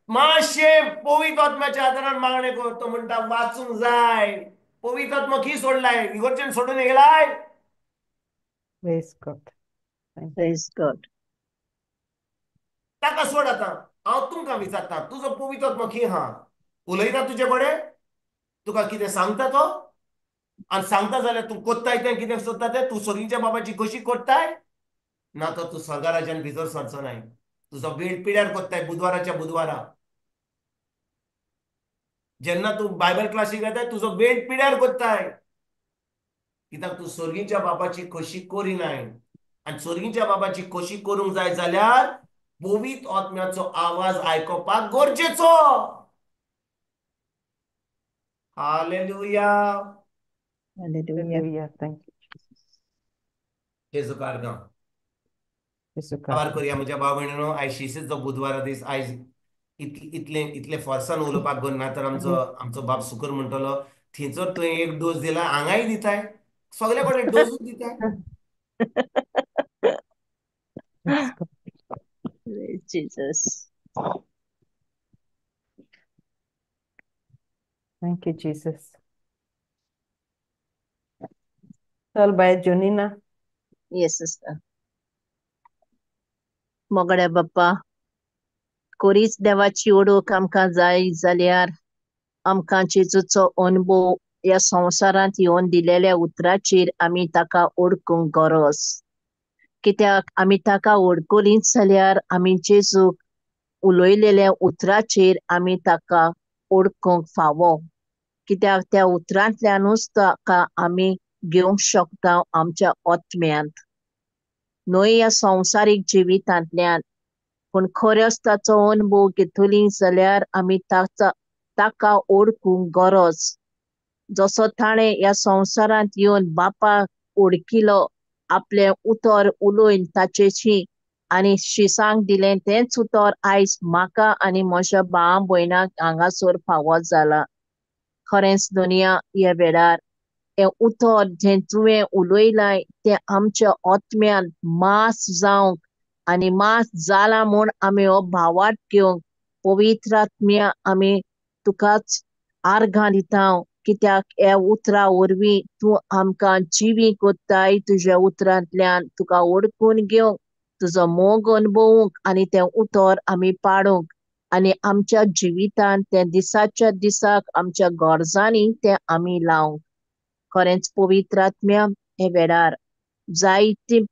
मातशें पवित्र आत्म्याच्या आदारान मागणें कर. तो म्हणटा वाचूंक जाय. पवित्र आत्मा खी सोडलाय, इगर्जेन सोडून येयलाय. Praise God. Praise God. ताका सोड आतां. हांव तुमकां विचारता, तुजो पवित्र आत्मा खी आहा? उलयता तुजे कडेन? तुका कितें सांगता तो? आनी सांगता जाल्यार तूं कोत्ताय तें कितें सोदता तें? तूं सोरीच्या बाबाची कशी कोत्ताय? ना तो तूं स्वर्गा राज्यान भितर सरचो नाय. तुजो वेळ पिड्यार कोत्ताय बुधवाराच्या बुधवारा. जेन्ना तूं बायबल क्लासीक येताय तुजो वेळ पिड्यार कोत्ताय. कित्याक तूं स्वर्गीच्या बाबाची कशी करिनाय. आनी स्वर्गीच्या बाबाची कशी करूंक जाय जाल्यार पवित्र आत्म्याचो आवाज आयकोपाक गरजेचो. Hallelujah. Hallelujah. Hallelujah. Thank you, Jesus. जेजू कारगां. Jesu आभार Christ. करूया म्हज्या भाव भयणीनो. आयज शिसेचो बुधवारा दीस. आयज इतले फॉर्सान उलोवपाक करना तर आमचो बाप सुकर म्हणटलो थंयसर तुवें एक डोस दिला, हांगाय दिताय. सगळे कडेन डोसूच दिताय. Praise God. Praise Jesus. Thank you, Jesus. चल बाय जोनिना. Yes, sister. मोगड्या बाप्पा, कोरीच देवाची ओळख आमकां जाय जाल्यार आमकां जेजूचो अनुभव ह्या संवसारांत येवन दिलेल्या उतराचेर आमी ताका ओळखूंक गरज. कित्याक आमी ताका ओळखलींच जाल्यार आमी जेजूक उलयलेल्या उतराचेर आमी ताका ओळखूंक फावो. कित्याक त्या उतरांतल्यानूच ताका आमी घेवंक शकता आमच्या आत्म्यांत. न्हय ह्या संवसारीक जिवितांतल्यान, पूण खरेंच ताचो अनुभव घेतली जाल्यार आमी ताका ओळखूंक गरज. जसो ताणें ह्या संवसारांत येवन बापाक ओळखिलो, आपलें उतर उलोवन ताचेशी आनी शिसांक दिलें तेंच उतर आयज म्हाका आनी म्हज्या भावा भयणांक हांगासर फावो जाला. खरेंच दुनिया ह्या वेळार हें उतर जें तुवें उलयलां तें आमच्या आत्म्यान मास जावंक आनी मास जाला म्हूण आमी हो भावार्थ घेवंक पवित्र आत्म्या आमी तुकाच आर्गां दिता. कित्याक ह्या उतरा वरवीं तूं आमकां जिवी कोत्ताय. तुज्या उतरांतल्यान तुका ओळखून घेवंक, तुजो मोग अनुभवूंक आनी तें उतर आमी पाडूंक आनी आमच्या जिवितांत तें दिसाच्या दिसाक आमच्या गरजांनी तें आमी लावंक. खरेंच पवित्र आत्म्या हे वेळार जायती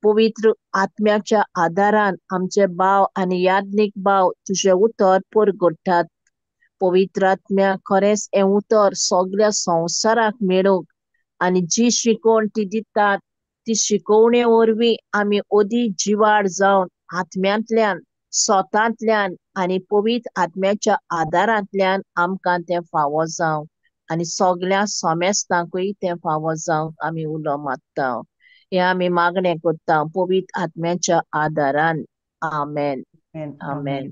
पवित्र आत्म्याच्या आदारान आमचे भाव आनी याज्ञीक भाव तुझे उतर परगडटात. पवित्र आत्म्या खरेंच हें उतर सगळ्या संवसाराक मेळूंक आनी जी शिकोवण ती दितात ती शिकोवणे वरवीं आमी अदीक जिवाड जावन आत्म्यांतल्यान, स्वतांतल्यान आनी पवित्र आत्म्याच्या आदारांतल्यान आमकां तें फावो जावं आनी सगळ्या सोमेस्तांकूय तें फावो जावंक आमी उलो मागता. हें आमी मागणें करता पवित्र आत्म्याच्या आदारान. आमेन. Amen. आमेन.